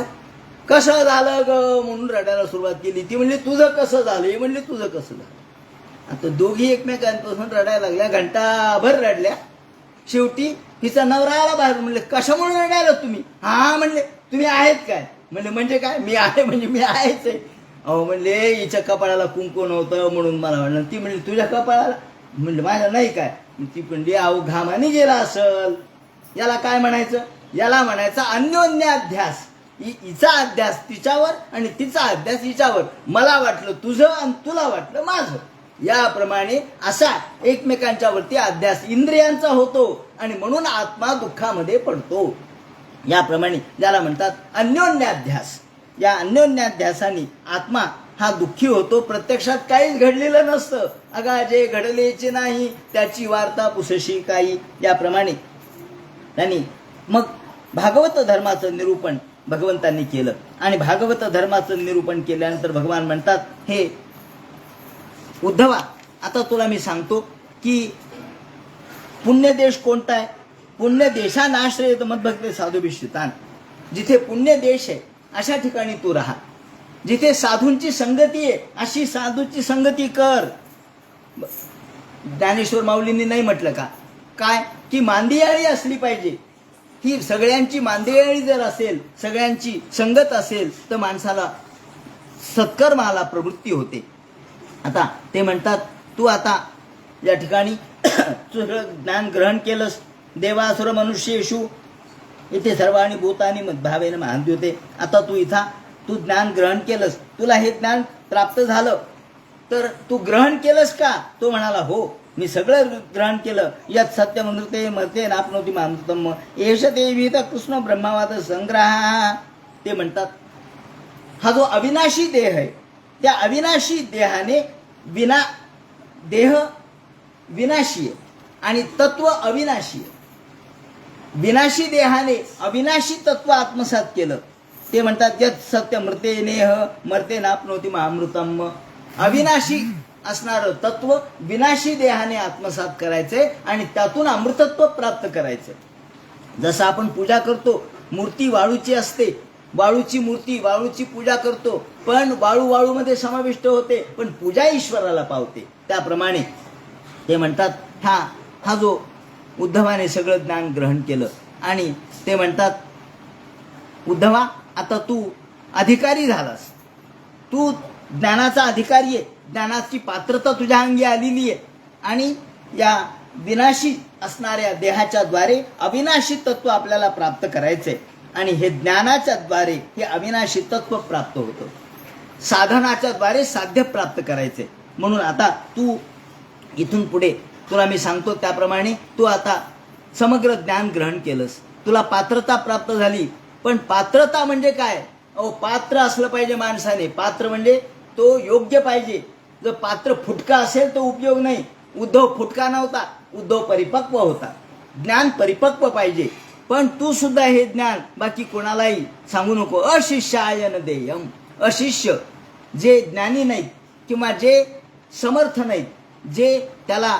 कसं झालं ग म्हणून रडायला सुरुवात केली. ती म्हणली तुझं कसं झालं, ही म्हणली तुझं कसं झालं. आता दोघी एकमेकांपासून रडायला लागल्या. घंटाभर रडल्या. शेवटी हिचा नवरा आला बाहेर. म्हणले कशामुळे रडायला तुम्ही. हा म्हणले तुम्ही आहेत काय. म्हणले म्हणजे काय, मी आहे म्हणजे मी आहेच आहे. अहो म्हणले हिच्या कपाळाला कुंकू नव्हतं म्हणून मला म्हणलं. ती म्हणली तुझ्या कपाळाला. म्हणले माझ्या नाही काय. ती म्हणली अहो घामाने गेला असल. याला काय म्हणायचं, याला म्हणायचं अन्योन्याध्यास. हिचा अध्यास तिच्यावर आणि तिचा अध्यास हिच्यावर. मला वाटलं तुझं आणि तुला वाटलं माझं. याप्रमाणे असा एकमेकांच्या वरती अध्यास इंद्रियांचा होतो आणि म्हणून आत्मा दुःखामध्ये पडतो. याप्रमाणे ज्याला म्हणतात अन्योन्याध्यास. या अन्योन्याध्यासाने आत्मा हा दुःखी होतो. प्रत्यक्षात काहीच घडलेलं नसतं. अगा जे घडलेचे नाही त्याची वार्ता पुसशी काही. याप्रमाणे त्यांनी मग भागवत धर्माचं निरूपण भगवंतांनी केलं. आणि भागवत धर्माचं निरूपण केल्यानंतर भगवान म्हणतात, हे उद्धवा आता तुला मी सांगतो की पुण्यदेश कोणता आहे. पुण्यदेशानाश्रयत मद्भक्ते साधुभिष्यतान. जिथे पुण्य देश आहे अशा ठिकाणी तू राहा. जिथे साधूंची संगती आहे अशी साधूची संगती कर. ज्ञानेश्वर माऊलींनी नाही म्हटलं का काय की मांदियाळी असली पाहिजे. ही सगळ्यांची मांदियाळी जर असेल, सगळ्यांची संगत असेल तर माणसाला सत्कर्माला प्रवृत्ती होते. आता ते म्हणतात तू आता या ठिकाणी तुझं ज्ञान ग्रहण केलंस. देवासुर मनुष्येषु इथे सर्वाणी भूतानी मद्भावेन महाद्युते. आता तू इथं तू ज्ञान ग्रहण केलंस, तुला हे ज्ञान प्राप्त झालं तर तू ग्रहण केलंस का. तो म्हणाला हो मी सगळं ग्रहण केलं. यत् सत्यम अमृते मर्ते नाप्नोति मामृतम एष ते विहित कृष्ण ब्रह्मावाद संग्रह. ते म्हणतात हा जो अविनाशी देह आहे त्या अविनाशी देहाने देह विनाशी आहे आणि तत्व अविनाशी आहे. विनाशी देहाने अविनाशी तत्व आत्मसात केलं. ते म्हणतात यत् सत्य मृते नेह मर्ते नाप्नोति मामृतम. अविनाशी असणारं तत्व विनाशी देहाने आत्मसात करायचंय आणि त्यातून अमृतत्व प्राप्त करायचंय. जसं आपण पूजा करतो, मूर्ती वाळूची असते वाळूची मूर्ती, वाळूची पूजा करतो, पण वाळूमध्ये समाविष्ट होते, पण पूजा ईश्वराला पावते. त्याप्रमाणे ते म्हणतात हा जो उद्धवाने सगळं ज्ञान ग्रहण केलं आणि ते म्हणतात, उद्धवा आता तू अधिकारी झालास, तू ज्ञानाचा अधिकारी आहे, ज्ञानाची पात्रता तुझ्या अंगी आलेली आहे आणि या विनाशी असणाऱ्या देहाच्या द्वारे अविनाशी तत्व आपल्याला प्राप्त करायचंय आणि हे ज्ञानाच्या द्वारे हे अविनाशी तत्व प्राप्त होतं, साधनाच्या द्वारे साध्य प्राप्त करायचे. म्हणून आता तू इथून पुढे तुला मी सांगतो त्याप्रमाणे तू आता समग्र ज्ञान ग्रहण केलंस, तुला पात्रता प्राप्त झाली. पण पात्रता म्हणजे काय? पात्र असलं पाहिजे माणसाने. पात्र म्हणजे तो योग्य पाहिजे. जर पात्र फुटका असेल तर उपयोग नाही. उद्धव फुटका नव्हता, उद्धव परिपक्व होता. ज्ञान परिपक्व पाहिजे. पण तू सुद्धा हे ज्ञान बाकी कोणालाही सांगू नको. अशिष्यायन देयम. अशिष्य जे ज्ञानी नाहीत किंवा जे समर्थ नाहीत, जे त्याला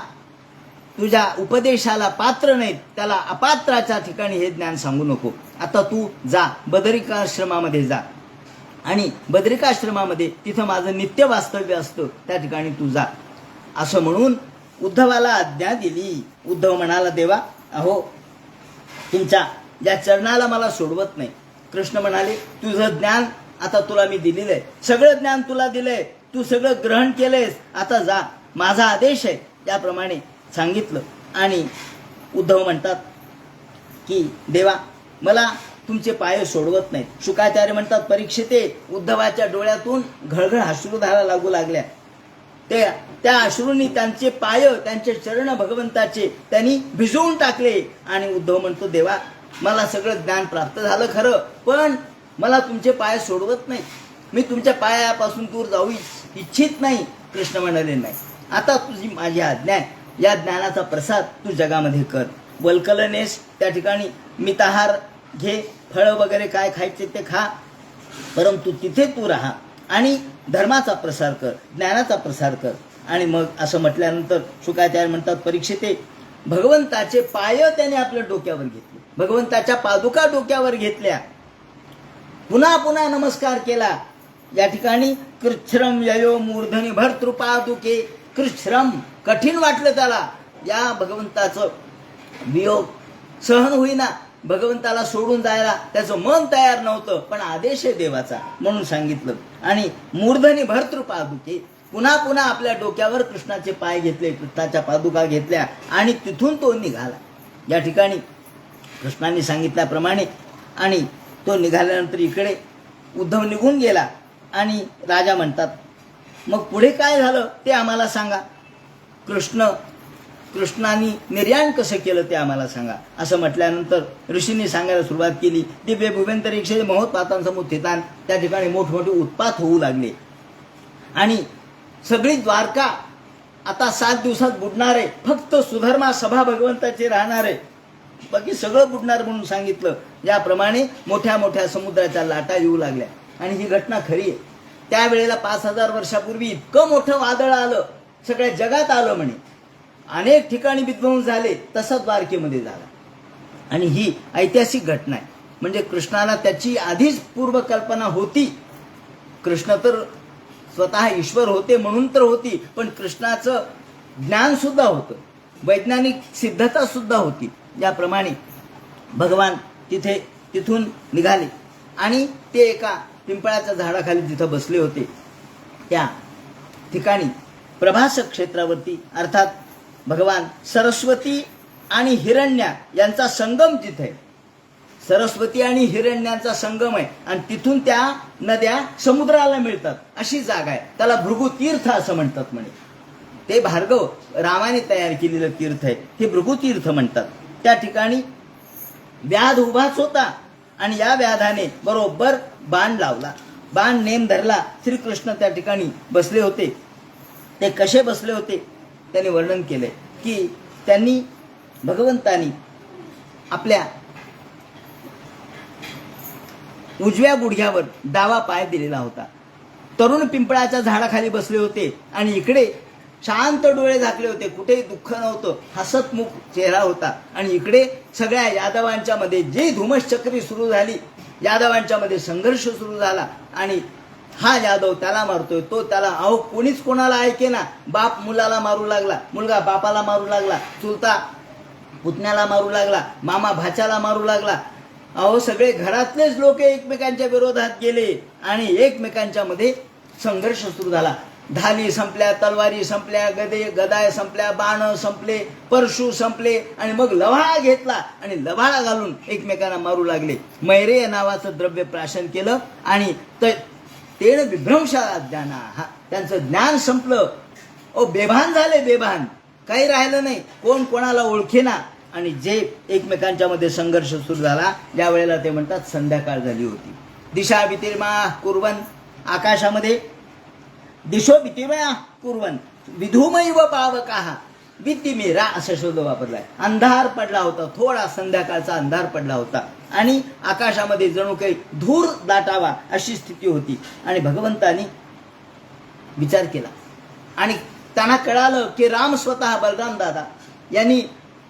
तुझ्या उपदेशाला पात्र नाहीत, त्याला अपात्राच्या ठिकाणी हे ज्ञान सांगू नको. आता तू जा बदरिकाश्रमामध्ये जा आणि बदरिकाश्रमामध्ये तिथं माझं नित्य वास्तव्य असतं, त्या ठिकाणी तू जा असं म्हणून उद्धवाला आज्ञा दिली. उद्धव म्हणाला, देवा अहो तुमच्या या चरणाला मला सोडवत नाही. कृष्ण म्हणाले, तुझं ज्ञान आता तुला मी दिलेलं आहे, सगळं ज्ञान तुला दिलंय, तू सगळं ग्रहण केलंयस, आता जा, माझा आदेश आहे. त्याप्रमाणे सांगितलं आणि उद्धव म्हणतात की देवा मला तुमचे पाय सोडवत नाहीत. शुकाचार्य म्हणतात, परीक्षिते उद्धवाच्या डोळ्यातून घळघळ अश्रुधारा लागू लागल्या. त्या अश्रूंनी त्यांचे पाय, त्यांचे चरण भगवंताचे त्यांनी भिजवून टाकले आणि उद्धव म्हणतो, देवा मला सगळं ज्ञान प्राप्त झालं खरं, पण मला तुमचे पाय सोडवत नाही, मी तुमच्या पायापासून दूर जाऊ इच्छित नाही. कृष्ण म्हणाले, नाही, आता तुझी माझी आज्ञा आहे, या ज्ञानाचा प्रसार तू जगामध्ये कर. वल्कलनेस त्या ठिकाणी मिताहार घे, फळं वगैरे काय खायचे ते खा, परंतु तिथे तू राहा आणि धर्माचा प्रसार कर, ज्ञानाचा प्रसार कर. आणि मग असं म्हटल्यानंतर शुकाचार्य म्हणतात, परीक्षिते भगवंताचे पाय त्याने आपल्या डोक्यावर घेतले, भगवंताच्या पादुका डोक्यावर घेतल्या, पुन्हा पुन्हा नमस्कार केला. या ठिकाणी कृच्छ्रम ययो मूर्धनी भर्तृपादुके. कृच्छ्रम कठीण वाटलं त्याला, या भगवंताचं वियोग सहन होईना, भगवंताला सोडून जायला त्याचं मन तयार नव्हतं, पण आदेश आहे देवाचा म्हणून सांगितलं. आणि मूर्धनी भर्तृपादुके, पुन्हा पुन्हा आपल्या डोक्यावर कृष्णाचे पाय घेतले, कृष्णाच्या पादुका घेतल्या आणि तिथून तो निघाला. या ठिकाणी कृष्णाने सांगितल्याप्रमाणे आणि तो निघाल्यानंतर इकडे उद्धव निघून गेला आणि राजा म्हणतात, मग पुढे काय झालं ते आम्हाला सांगा. कृष्णाने निर्याण कसं केलं ते आम्हाला सांगा. असं म्हटल्यानंतर ऋषींनी सांगायला सुरुवात केली. दिव्य भुवेंतरिक्षे महोत्पातांसमोर ठिकाण, त्या ठिकाणी मोठमोठे उत्पात होऊ लागले आणि सगळी द्वारका आता 7 दिवसात बुडणार आहे, फक्त सुधर्मा सभा भगवंताची राहणार आहे, बाकी सगळं बुडणार म्हणून सांगितलं. याप्रमाणे मोठ्या मोठ्या समुद्राच्या लाटा येऊ लागल्या आणि ही घटना खरी आहे. त्यावेळेला 5000 वर्षापूर्वी इतकं मोठं वादळ आलं, सगळ्या जगात आलं म्हणे, अनेक ठिकाणी विध्वंस झाले, तसा द्वारकेमध्ये झाला. आणि ही ऐतिहासिक घटना आहे. म्हणजे कृष्णाला त्याची आधीच पूर्वकल्पना होती. कृष्ण तर स्वतः ईश्वर होते म्हणून तर होती, पण कृष्णाचं ज्ञान सुद्धा होतं, वैज्ञानिक सिद्धता सुद्धा होती. याप्रमाणे भगवान तिथून निघाले आणि ते एका पिंपळाच्या झाडाखाली जिथं बसले होते, त्या ठिकाणी प्रभास क्षेत्रावरती, अर्थात भगवान सरस्वती आणि हिरण्या यांचा संगम जिथे आहे, सरस्वती आणि हिरण्यांचा संगम आहे आणि तिथून त्या नद्या समुद्राला मिळतात अशी जागा आहे. त्याला भृगु तीर्थ असं म्हणतात म्हणे. ते भार्गव रामाने तयार केलेलं तीर्थ आहे, हे भृगु तीर्थ म्हणतात. त्या ठिकाणी व्याध उभाच होता आणि या व्याधाने बरोबर बाण लावला, बाण नेम धरला. श्रीकृष्ण त्या ठिकाणी बसले होते. ते कसे बसले होते त्यांनी वर्णन केले की भगवंतानी आपल्या उजव्या गुडघ्यावर डावा पाय दिलेला होता. तरुण पिंपळाच्या झाडाखाली बसले होते आणि इकडे शांत डोळे झाकले होते, कुठेही दुःख नव्हतं, हसतमुख चेहरा होता. आणि इकडे सगळ्या यादवांच्या मध्ये जी धुमश्चक्री सुरू झाली, यादवांच्या मध्ये संघर्ष सुरू झाला आणि हा यादव त्याला मारतोय, तो त्याला, अहो कोणीच कोणाला ऐकेना. बाप मुलाला मारू लागला, मुलगा बापाला मारू लागला, चुलता पुतण्याला मारू लागला, मामा भाच्याला मारू लागला. अहो सगळे घरातलेच लोक एकमेकांच्या विरोधात गेले आणि एकमेकांच्या मध्ये संघर्ष सुरू झाला. धाली संपल्या, तलवारी संपल्या, गदाय संपल्या, बाण संपले, परशु संपले आणि मग लव्हाळा घेतला आणि लव्हाळा घालून एकमेकांना मारू लागले. मैरे या नावाचं द्रव्य प्राशन केलं आणि तेण विभ्रंशाला ज्ञाना, हा त्यांचं ज्ञान संपलं. बेभान झाले, बेभान, काही राहिलं नाही, कोण कोणाला ओळखेना. आणि जे एकमेकांच्या मध्ये संघर्ष सुरू झाला ज्या वेळेला ते म्हणतात संध्याकाळ झाली होती. दिशा भीतिर्मा कुर्वन, आकाशामध्ये दिशो भीतिर्मा कुर्वन विधुमैव पावकाहा, भीतिमेरा असा शब्द वापरलाय. अंधार पडला होता, थोडा संध्याकाळचा अंधार पडला होता आणि आकाशामध्ये जणू काही धूर दाटावा अशी स्थिती होती. आणि भगवंतानी विचार केला आणि त्यांना कळालं की राम स्वतः बलराम दादा यांनी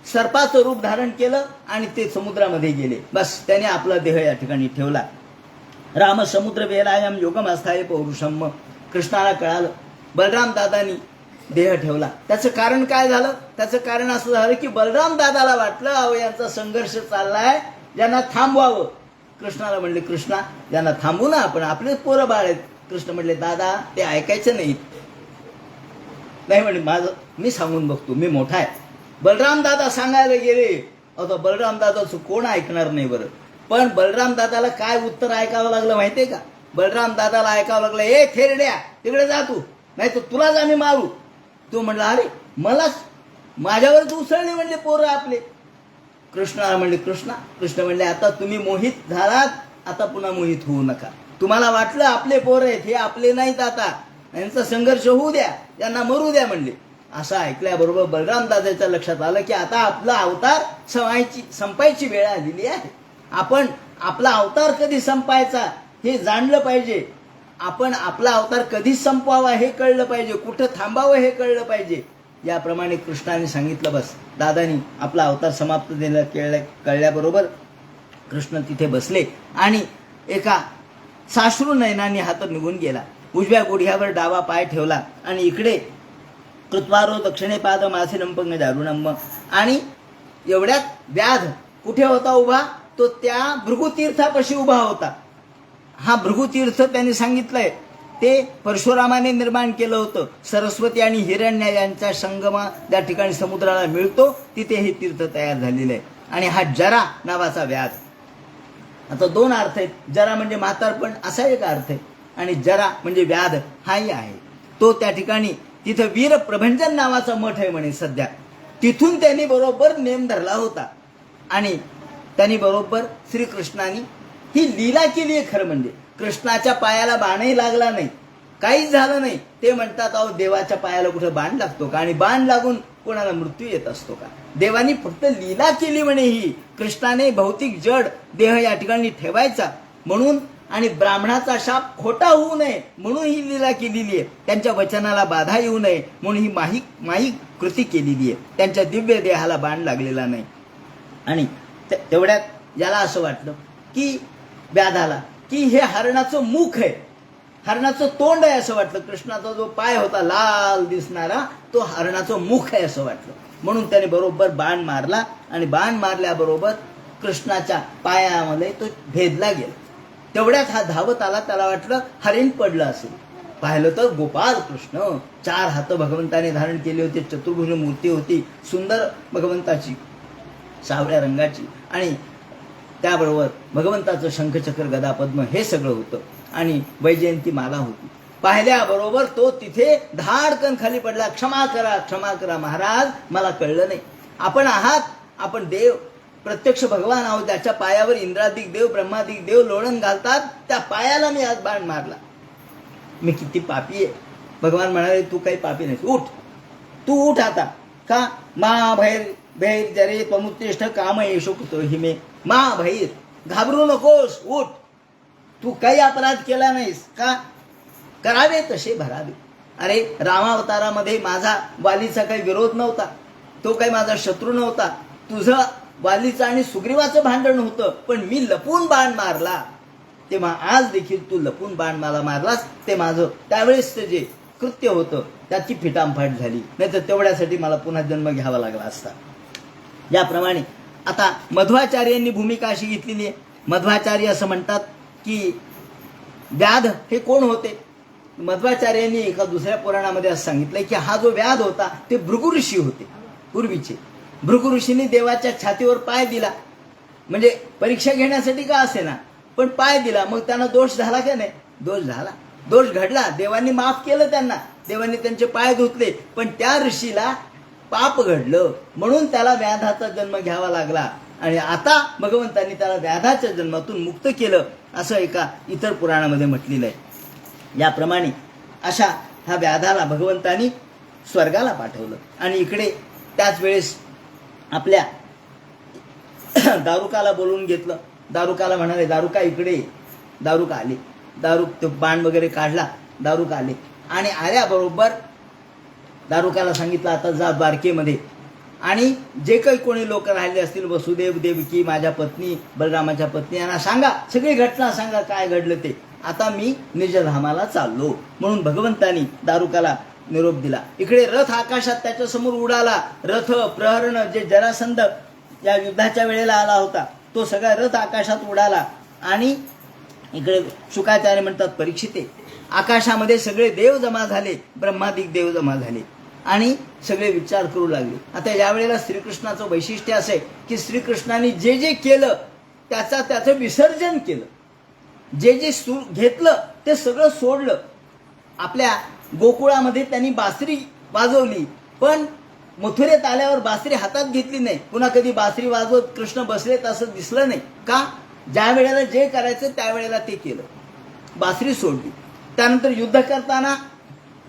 सर्पाचं रूप धारण केलं आणि ते समुद्रामध्ये गेले. बस त्याने आपला देह या ठिकाणी ठेवला. राम समुद्र वेलायम योगमास्थाय पौरुषम, कृष्णाला कळालं बलराम दादानी देह ठेवला. त्याचं कारण काय झालं? त्याचं कारण असं झालं की बलराम दादाला वाटलं अहो यांचा संघर्ष चाललाय, ज्यांना थांबवावं. कृष्णाला म्हणले कृष्णा ज्यांना थांबू ना, आपण आपले पोरं बाळ आहेत. कृष्ण म्हणले दादा ते ऐकायचं नाही. नाही म्हणजे माझं मी सांगून बघतो, मी मोठा आहे. बलराम दादा सांगायला गेले, आता बलराम दादाचं कोण ऐकणार नाही बरं. पण बलराम दादाला काय उत्तर ऐकावं लागलं माहितीये का? बलराम दादाला ऐकावं लागलं, ए थेरड्या तिकडे जा तू, नाही तर तुलाच आम्ही मारू. तो म्हणला अरे मलाच, माझ्यावर तू उसळले म्हणले पोरं आपले. कृष्णाला म्हणले कृष्ण म्हणले आता तुम्ही मोहित झालात, आता पुन्हा मोहित होऊ नका. तुम्हाला वाटलं आपले पोरं आहेत, हे आपले नाहीत, आता यांचा संघर्ष होऊ द्या, यांना मरू द्या म्हणले. असं ऐकल्याबरोबर बलराम दादाच्या लक्षात आलं की आता आपला अवतार संपायची वेळ आलेली आहे. आपण आपला अवतार कधी संपायचा हे जाणलं पाहिजे. आपण आपला अवतार कधी संपवावा हे कळलं पाहिजे, कुठं थांबावं हे कळलं पाहिजे. याप्रमाणे कृष्णाने सांगितलं. बस दादानी आपला अवतार समाप्त कळल्याबरोबर कृष्ण तिथे बसले आणि एका साश्रू नयनाने हात निघून गेला. उजव्या गुढ्यावर डावा पाय ठेवला आणि इकडे कृत्वारो दक्षिणे पाद मासे नंपंग दारुणम्म. आणि एवढ्यात व्याध कुठे होता उभा? तो त्या भृगुतीर्थापाशी उभा होता. हा भृगुतीर्थ त्यांनी सांगितलंय ते परशुरामाने निर्माण केलं होतं. सरस्वती आणि हिरण्य यांचा संगम त्या ठिकाणी समुद्राला मिळतो, तिथे हे तीर्थ तयार झालेलं आहे. आणि हा जरा नावाचा व्याध, आता दोन अर्थ आहेत. जरा म्हणजे म्हातारपण असा एक अर्थ आहे आणि जरा म्हणजे व्याध हाही आहे. तो त्या ठिकाणी तिथं वीर प्रभंजन नावाचा मठ आहे म्हणे सध्या. तिथून त्यांनी बरोबर नेम धरला होता आणि त्यांनी बरोबर श्रीकृष्णाने ही लीला केली आहे. खरं म्हणजे कृष्णाच्या पायाला बाणही लागला नाही, काहीच झालं नाही. ते म्हणतात अहो देवाच्या पायाला कुठं बाण लागतो का? आणि बाण लागून कोणाला मृत्यू येत असतो का? देवानी फक्त लीला केली म्हणे. ही कृष्णाने भौतिक जड देह या ठिकाणी ठेवायचा म्हणून आणि ब्राह्मणाचा शाप खोटा होऊ नये म्हणून ही लीला केलेली आहे. त्यांच्या वचनाला बाधा येऊ नये म्हणून ही माहिक कृती केलेली आहे. त्यांच्या दिव्य देहाला बाण लागलेला नाही. आणि तेवढ्यात याला असं वाटलं की व्याधाला की हे हरणाचं मुख आहे, हरणाचं तोंड आहे असं वाटलं. कृष्णाचा जो पाय होता लाल दिसणारा तो हरणाचं मुख आहे असं वाटलं. म्हणून त्याने बरोबर बाण मारला आणि बाण मारल्याबरोबर कृष्णाच्या पायामध्ये तो भेदला गेला. तेवढ्यात हा धावत आला. त्याला वाटलं हरिण पडलं असेल. पाहिलं तर गोपाल कृष्ण, 4 हात भगवंताने धारण केले होते. चतुर्भुज मूर्ती होती सुंदर भगवंताची, सावळ्या रंगाची. आणि त्याबरोबर भगवंताचं शंखचक्र गदा पद्म हे सगळं होतं आणि वैजयंती माला होती. पाहिल्याबरोबर तो तिथे धाडकन खाली पडला. क्षमा करा महाराज, मला कळलं नाही. आपण आहात, आपण देव, प्रत्यक्ष भगवान आहोत. त्याच्या पायावर इंद्रादिक देव ब्रह्मादिक देव लोळण घालतात. त्या पायाला मी आज बाण मारला. मी किती पापी आहे. भगवान म्हणाले तू काही पापी नाही, उठ, तू उठ आता. का? मा भैर जरे त्वमुत्तिष्ठ काम येशो कुतो हिमे. मा भैर, घाबरू नकोस, उठ. तू काही अपराध केला नाहीस का? करावे तसे भरावे. अरे रामावतारामध्ये माझा वालीचा काही विरोध नव्हता, तो काही माझा शत्रू नव्हता. तुझं वालीचं आणि सुग्रीवाचं भांडण होतं, पण मी लपून बाण मारला. तेव्हा आज देखील तू लपून बाण मला मारलास, ते माझं त्यावेळेस जे कृत्य होतं त्याची फिटामफाट झाली, नाही तर तेवढ्यासाठी मला पुन्हा जन्म घ्यावा लागला असता. याप्रमाणे आता मध्वाचार्यांनी भूमिका अशी घेतलेली आहे. मध्वाचार्य असं म्हणतात की व्याध हे कोण होते. मध्वाचार्यांनी एका दुसऱ्या पुराणामध्ये असं सांगितलंय की हा जो व्याध होता ते भृगु ऋषी होते पूर्वीचे. भृगु ऋषींनी देवाच्या छातीवर पाय दिला, म्हणजे परीक्षा घेण्यासाठी का असेना, पण पाय दिला. मग त्यांना दोष झाला का नाही? दोष झाला, दोष घडला. देवांनी माफ केलं त्यांना, देवांनी त्यांचे पाय धुतले, पण त्या ऋषीला पाप घडलं म्हणून त्याला व्याधाचा जन्म घ्यावा लागला. आणि आता भगवंतांनी त्याला व्याधाच्या जन्मातून मुक्त केलं, असं एका इतर पुराणामध्ये म्हटलेलं आहे. याप्रमाणे अशा ह्या व्याधाला भगवंतांनी स्वर्गाला पाठवलं. आणि इकडे त्याच वेळेस आपल्या दारुकाला बोलवून घेतलं. दारुकाला म्हणाले, दारुका इकडे. दारुका आले. दारुक तो बाण वगैरे काढला, दारुका आले. आणि आल्याबरोबर दारुकाला सांगितलं, आता जा द्वारकेमध्ये आणि जे काही कोणी लोक राहिले असतील, वसुदेव, देवकी, माझ्या पत्नी, बलरामाच्या पत्नी, यांना सांगा, सगळी घटना सांगा काय घडलं ते. आता मी निजधामाला चाललो. म्हणून भगवंतानी दारुकाला निरोप दिला. इकडे रथ आकाशात त्याच्या समोर उडाला. रथ, प्रहरण, जे जरासंध या युद्धाच्या वेळेला आला होता, तो सगळा रथ आकाशात उडाला. आणि इकडे शुकाचार्य म्हणतात, परीक्षिते, आकाशामध्ये सगळे देव जमा झाले, ब्रह्मादिक देव जमा झाले आणि सगळे विचार करू लागले. आता यावेळेला श्रीकृष्णाचं वैशिष्ट्य असं आहे की श्रीकृष्णाने जे जे केलं त्याचं विसर्जन केलं. जे जे घेतलं ते सगळं सोडलं. आपल्या गोकुळामध्ये त्यांनी बासरी वाजवली, पण मथुरेत आल्यावर बासरी हातात घेतली नाही. पुन्हा कधी बासरी वाजवत कृष्ण बसलेत असं दिसलं नाही. का? ज्या वेळेला जे करायचं त्यावेळेला ते केलं, बासरी सोडली. त्यानंतर युद्ध करताना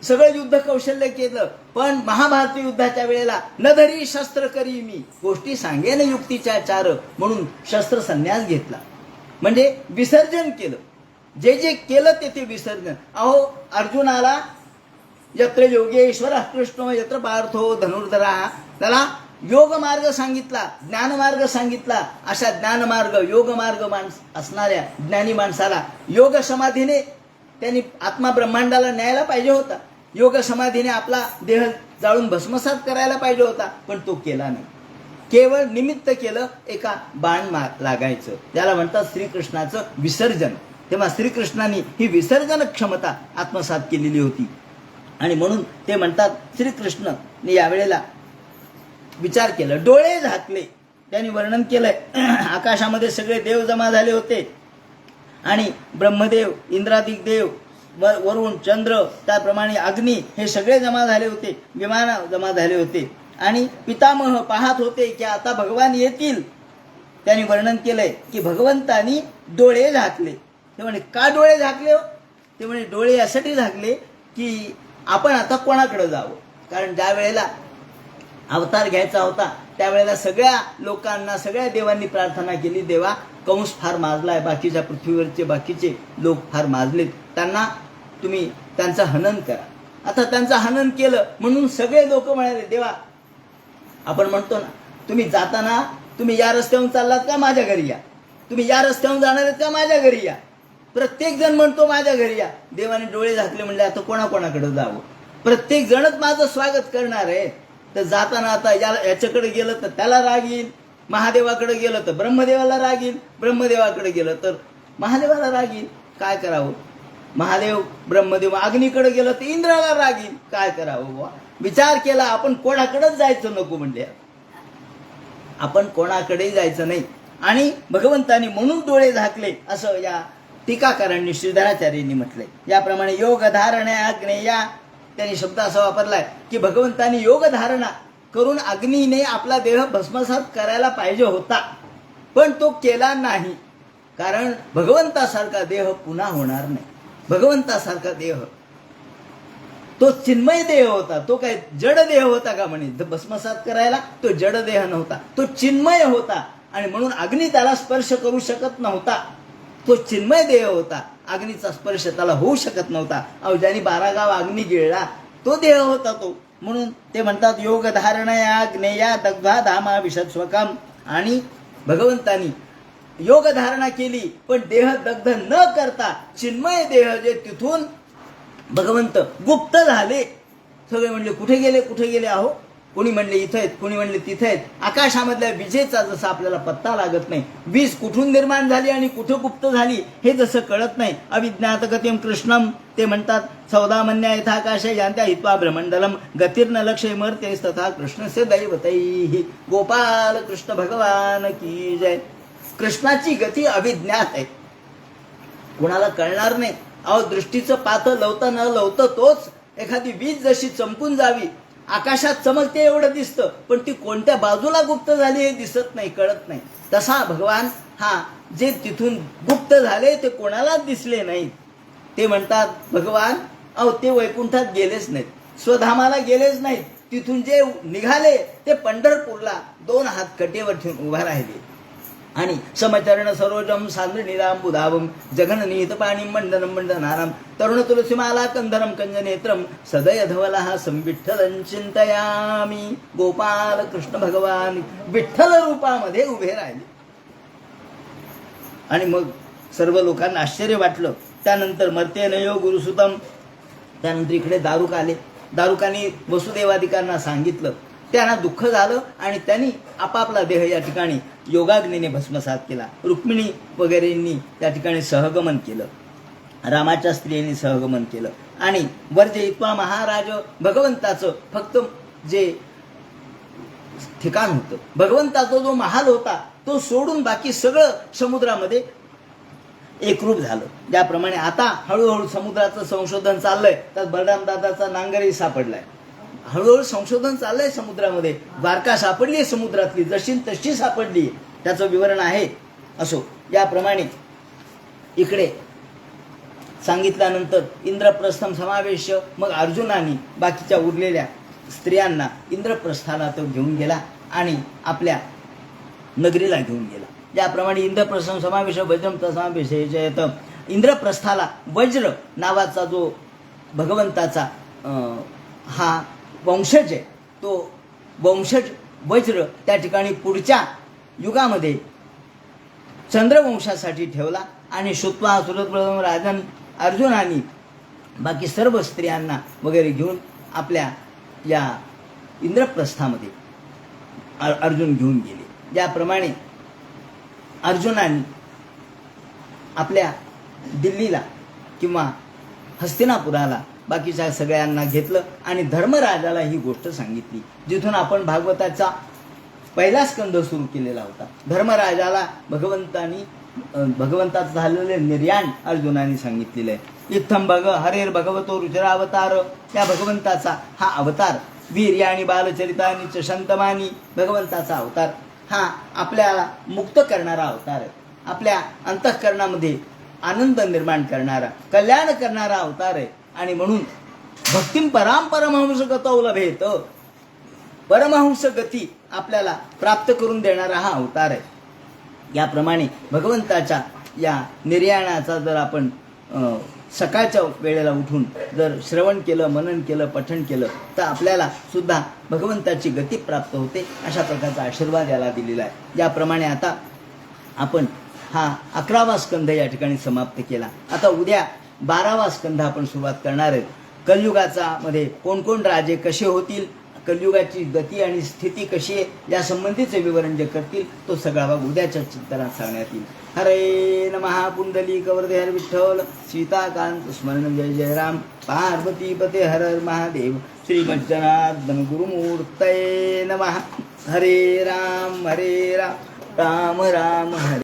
सगळं युद्ध कौशल्य केलं, पण महाभारत युद्धाच्या वेळेला न धरी शस्त्र करी मी, गोष्टी सांगेन युक्तीच्या चार, म्हणून शस्त्र संन्यास घेतला. म्हणजे विसर्जन केलं. जे जे केलं ते विसर्जन. अहो, अर्जुनाला यत्र योगेश्वर कृष्ण यत्र पार्थो धनुर्धरा, त्याला योग मार्ग सांगितला, ज्ञानमार्ग सांगितला. अशा ज्ञानमार्ग, योग मार्ग असणाऱ्या ज्ञानी माणसाला योग समाधीने त्यांनी आत्मा ब्रह्मांडाला न्यायला पाहिजे होता. योग समाधीने आपला देह जाळून भस्मसात करायला पाहिजे होता, पण तो केला नाही. केवळ निमित्त केलं, एका बाण लागायचं. त्याला म्हणतात श्रीकृष्णाचं विसर्जन. तेव्हा श्रीकृष्णाने ही विसर्जन क्षमता आत्मसात केलेली होती. आणि म्हणून ते म्हणतात, श्रीकृष्ण यावेळेला विचार केलं, डोळे झाकले. त्यांनी वर्णन केलंय, आकाशामध्ये सगळे देव जमा झाले होते आणि ब्रह्मदेव, इंद्रादिक देव, वरुण, चंद्र, त्याप्रमाणे अग्नी, हे सगळे जमा झाले होते. विमान जमा झाले होते आणि पितामह पाहत होते की आता भगवान येतील. त्यांनी वर्णन केलंय की भगवंतानी डोळे झाकले. ते म्हणे, का डोळे झाकले हो? ते म्हणे, डोळे यासाठी झाकले की आपण आता कोणाकडे जावं. कारण ज्या वेळेला अवतार घ्यायचा होता त्यावेळेला सगळ्या लोकांना, सगळ्या देवांनी प्रार्थना केली, देवा कंस फार माजलाय, बाकीच्या पृथ्वीवरचे बाकीचे लोक फार माजलेत, त्यांना तुम्ही त्यांचं हनन करा. आता त्यांचं हनन केलं म्हणून सगळे लोक म्हणाले, देवा, आपण म्हणतो ना, तुम्ही जाताना तुम्ही या रस्त्यावरून चाललात का माझ्या घरी या, तुम्ही या रस्त्यावरून जाणार आहेत का माझ्या घरी या. प्रत्येक जण म्हणतो माझ्या घरी या. देवाने डोळे झाकले, म्हणले आता कोणाकोणाकडे जावं. प्रत्येक जणच माझं स्वागत करणार आहे. तर जाताना आता याच्याकडे गेलं तर त्याला राग येईल, महादेवाकडे गेलं तर ब्रह्मदेवाला राग येईल, ब्रह्मदेवाकडे गेलं तर महादेवाला राग येईल. काय करावं? महादेव, ब्रह्मदेव, अग्नीकडे गेलं तर इंद्राला राग येईल. काय करावं? विचार केला, आपण कोणाकडेच जायचं नको म्हणले, आपण कोणाकडेही जायचं नाही. आणि भगवंतानी म्हणून डोळे झाकले, असं या टीकाकारांनी, श्रीधराचार्यांनी म्हटलंय. याप्रमाणे योग धारणा अग्नेया, त्यांनी शब्द असा वापरलाय की भगवंतानी योग धारणा करून अग्नीने आपला देह भस्मसात करायला पाहिजे होता, पण तो केला नाही. कारण भगवंतासारखा देह पुन्हा होणार नाही. भगवंतासारखा देह तो चिन्मय देह होता. तो काय जड देह होता का म्हणे भस्मसात करायला? तो जड देह नव्हता, तो चिन्मय होता. आणि म्हणून अग्नी त्याला स्पर्श करू शकत नव्हता. तो चिन्मय देह होता, अग्नीचा स्पर्श त्याला होऊ शकत नव्हता. अहो, ज्यांनी 12 गाव अग्नी गिळला तो देह होता तो. म्हणून ते म्हणतात, योग धारणया ज्ञेया दग्धा धामा विशत्स्वकम. आणि भगवंतानी योग धारणा केली, पण देह दग्ध न करता चिन्मय देह जे तिथून भगवंत गुप्त झाले. सगळे म्हणले कुठे गेले कुठे गेले आहो. कोणी म्हणले इथं आहेत, कोणी म्हणले तिथे आहेत. आकाशामधल्या विजेचा जसा आपल्याला पत्ता लागत नाही, वीज कुठून निर्माण झाली आणि कुठं गुप्त झाली हे जसं कळत नाही. अविज्ञात गतिम कृष्णम ते म्हणतात. सौदामन्या यथाकाश यांत्या हित्वा ब्रह्मंडलम गतिर्न लक्ष्य मर्ते तथा कृष्णस्य दैवतैः. गोपाल कृष्ण भगवान की जय. कृष्णाची गती अविज्ञात आहे, कोणाला कळणार नाही. अहो दृष्टीचं पातं लवतं न लवतं तोच. एखादी वीज जशी चमकून जावी, आकाशात चमकते एवढं दिसतं, पण ती कोणत्या बाजूला गुप्त झाली हे दिसत नाही, कळत नाही. तसा भगवान हा जे तिथून गुप्त झाले ते कोणालाच दिसले नाहीत. ते म्हणतात भगवान अहो ते वैकुंठात गेलेच नाहीत, स्वधामाला गेलेच नाहीत. तिथून जे निघाले ते पंढरपूरला 2 हात कटेवर ठेवून उभा राहिले आणि समचरण सरोजम सांद्र निरांबुधावम जघननीत पाणी मंडनम मंडनाराम तरुण तुलसीमाला कंधरम कंजनेत्रम सदय धवलहा संविठ्ठलं चिंतयामी. गोपाल कृष्ण भगवान विठ्ठल रूपामध्ये उभे राहिले. आणि मग सर्व लोकांना आश्चर्य वाटलं. त्यानंतर मर्त्यनयो गुरुसुतम. त्यानंतर इकडे दारुक आले. दारुकांनी वसुदेवादिकांना सांगितलं. त्यांना दुःख झालं आणि त्यांनी आपापला देह या ठिकाणी योगाग्नीने भस्मसात केला. रुक्मिणी वगैरेंनी त्या ठिकाणी सहगमन केलं, रामाच्या स्त्रियांनी सहगमन केलं. आणि वर्जयित्वा महाराज भगवंताचं फक्त जे ठिकाण होतं, भगवंताचा जो महाल होता तो सोडून बाकी सगळं समुद्रामध्ये एकरूप झालं. ज्याप्रमाणे आता हळूहळू समुद्राचं संशोधन चाललंय, त्यात बलराम दादाचा नांगरही सापडलाय. हळूहळू संशोधन चाललंय समुद्रामध्ये. द्वारका सापडली आहे समुद्रातली, जशी तशी सापडली, त्याचं विवरण आहे. असो, याप्रमाणे इकडे सांगितल्यानंतर इंद्रप्रस्थम समावेश. मग अर्जुनाने बाकीच्या उरलेल्या स्त्रियांना इंद्रप्रस्थाला तो घेऊन गेला आणि आपल्या नगरीला घेऊन गेला. ज्याप्रमाणे इंद्रप्रस्थम समावेश वज्रमचा समावेश येतं. इंद्रप्रस्थाला वज्र नावाचा जो भगवंताचा हा वंशज आहे, तो वंशज वज्र त्या ठिकाणी पुढच्या युगामध्ये चंद्रवंशासाठी ठेवला. आणि श्रुत्वा सुरत राजन अर्जुनानी बाकी सर्व स्त्रियांना वगैरे घेऊन आपल्या या इंद्रप्रस्थामध्ये अर्जुन घेऊन गेले. ज्याप्रमाणे अर्जुनानी आपल्या दिल्लीला किंवा हस्तिनापुराला बाकीच्या सगळ्यांना घेतलं आणि धर्मराजाला ही गोष्ट सांगितली, जिथून आपण भागवताचा पहिला स्कंद सुरू केलेला होता. धर्मराजाला भगवंताचं झालेले निर्याण अर्जुनाने सांगितलेलं आहे. इत्थम हरेर भगवतो रुचिरावतार. त्या भगवंताचा हा अवतार वीर्याणी बालचरितानी च शंतमानी. भगवंताचा अवतार हा आपल्याला मुक्त करणारा अवतार आहे, आपल्या अंतःकरणामध्ये आनंद निर्माण करणारा, कल्याण करणारा अवतार आहे. आणि म्हणून भक्तिम पराम परमहंस गतौ लभेत. परमहंस गती आपल्याला प्राप्त करून देणारा हा अवतार आहे. याप्रमाणे भगवंताच्या या निर्याणाचा जर आपण सकाळच्या वेळेला उठून जर श्रवण केलं, मनन केलं, पठण केलं तर आपल्याला सुद्धा भगवंताची गती प्राप्त होते. अशा प्रकारचा आशीर्वाद याला दिलेला आहे. याप्रमाणे आता आपण हा 11वा स्कंध या ठिकाणी समाप्त केला. आता उद्या 12वा स्कंध आपण सुरुवात करणार आहेत. कलियुगाचा मध्ये कोण कोण राजे कसे होतील, कलियुगाची गती आणि स्थिती कशी आहे या संबंधीचे विवरण जे करतील तो सगळा भाग उद्याच्या चिंतनात सांगण्यात येईल. हरे नमः. पुंडलिक वरदे हर विठ्ठल. सीताकांत स्मरण जय जय राम. पार्वती पते हर हर महादेव. श्रीमज्जनार्दन गुरुमूर्तये नमः. हरे राम राम राम हरे.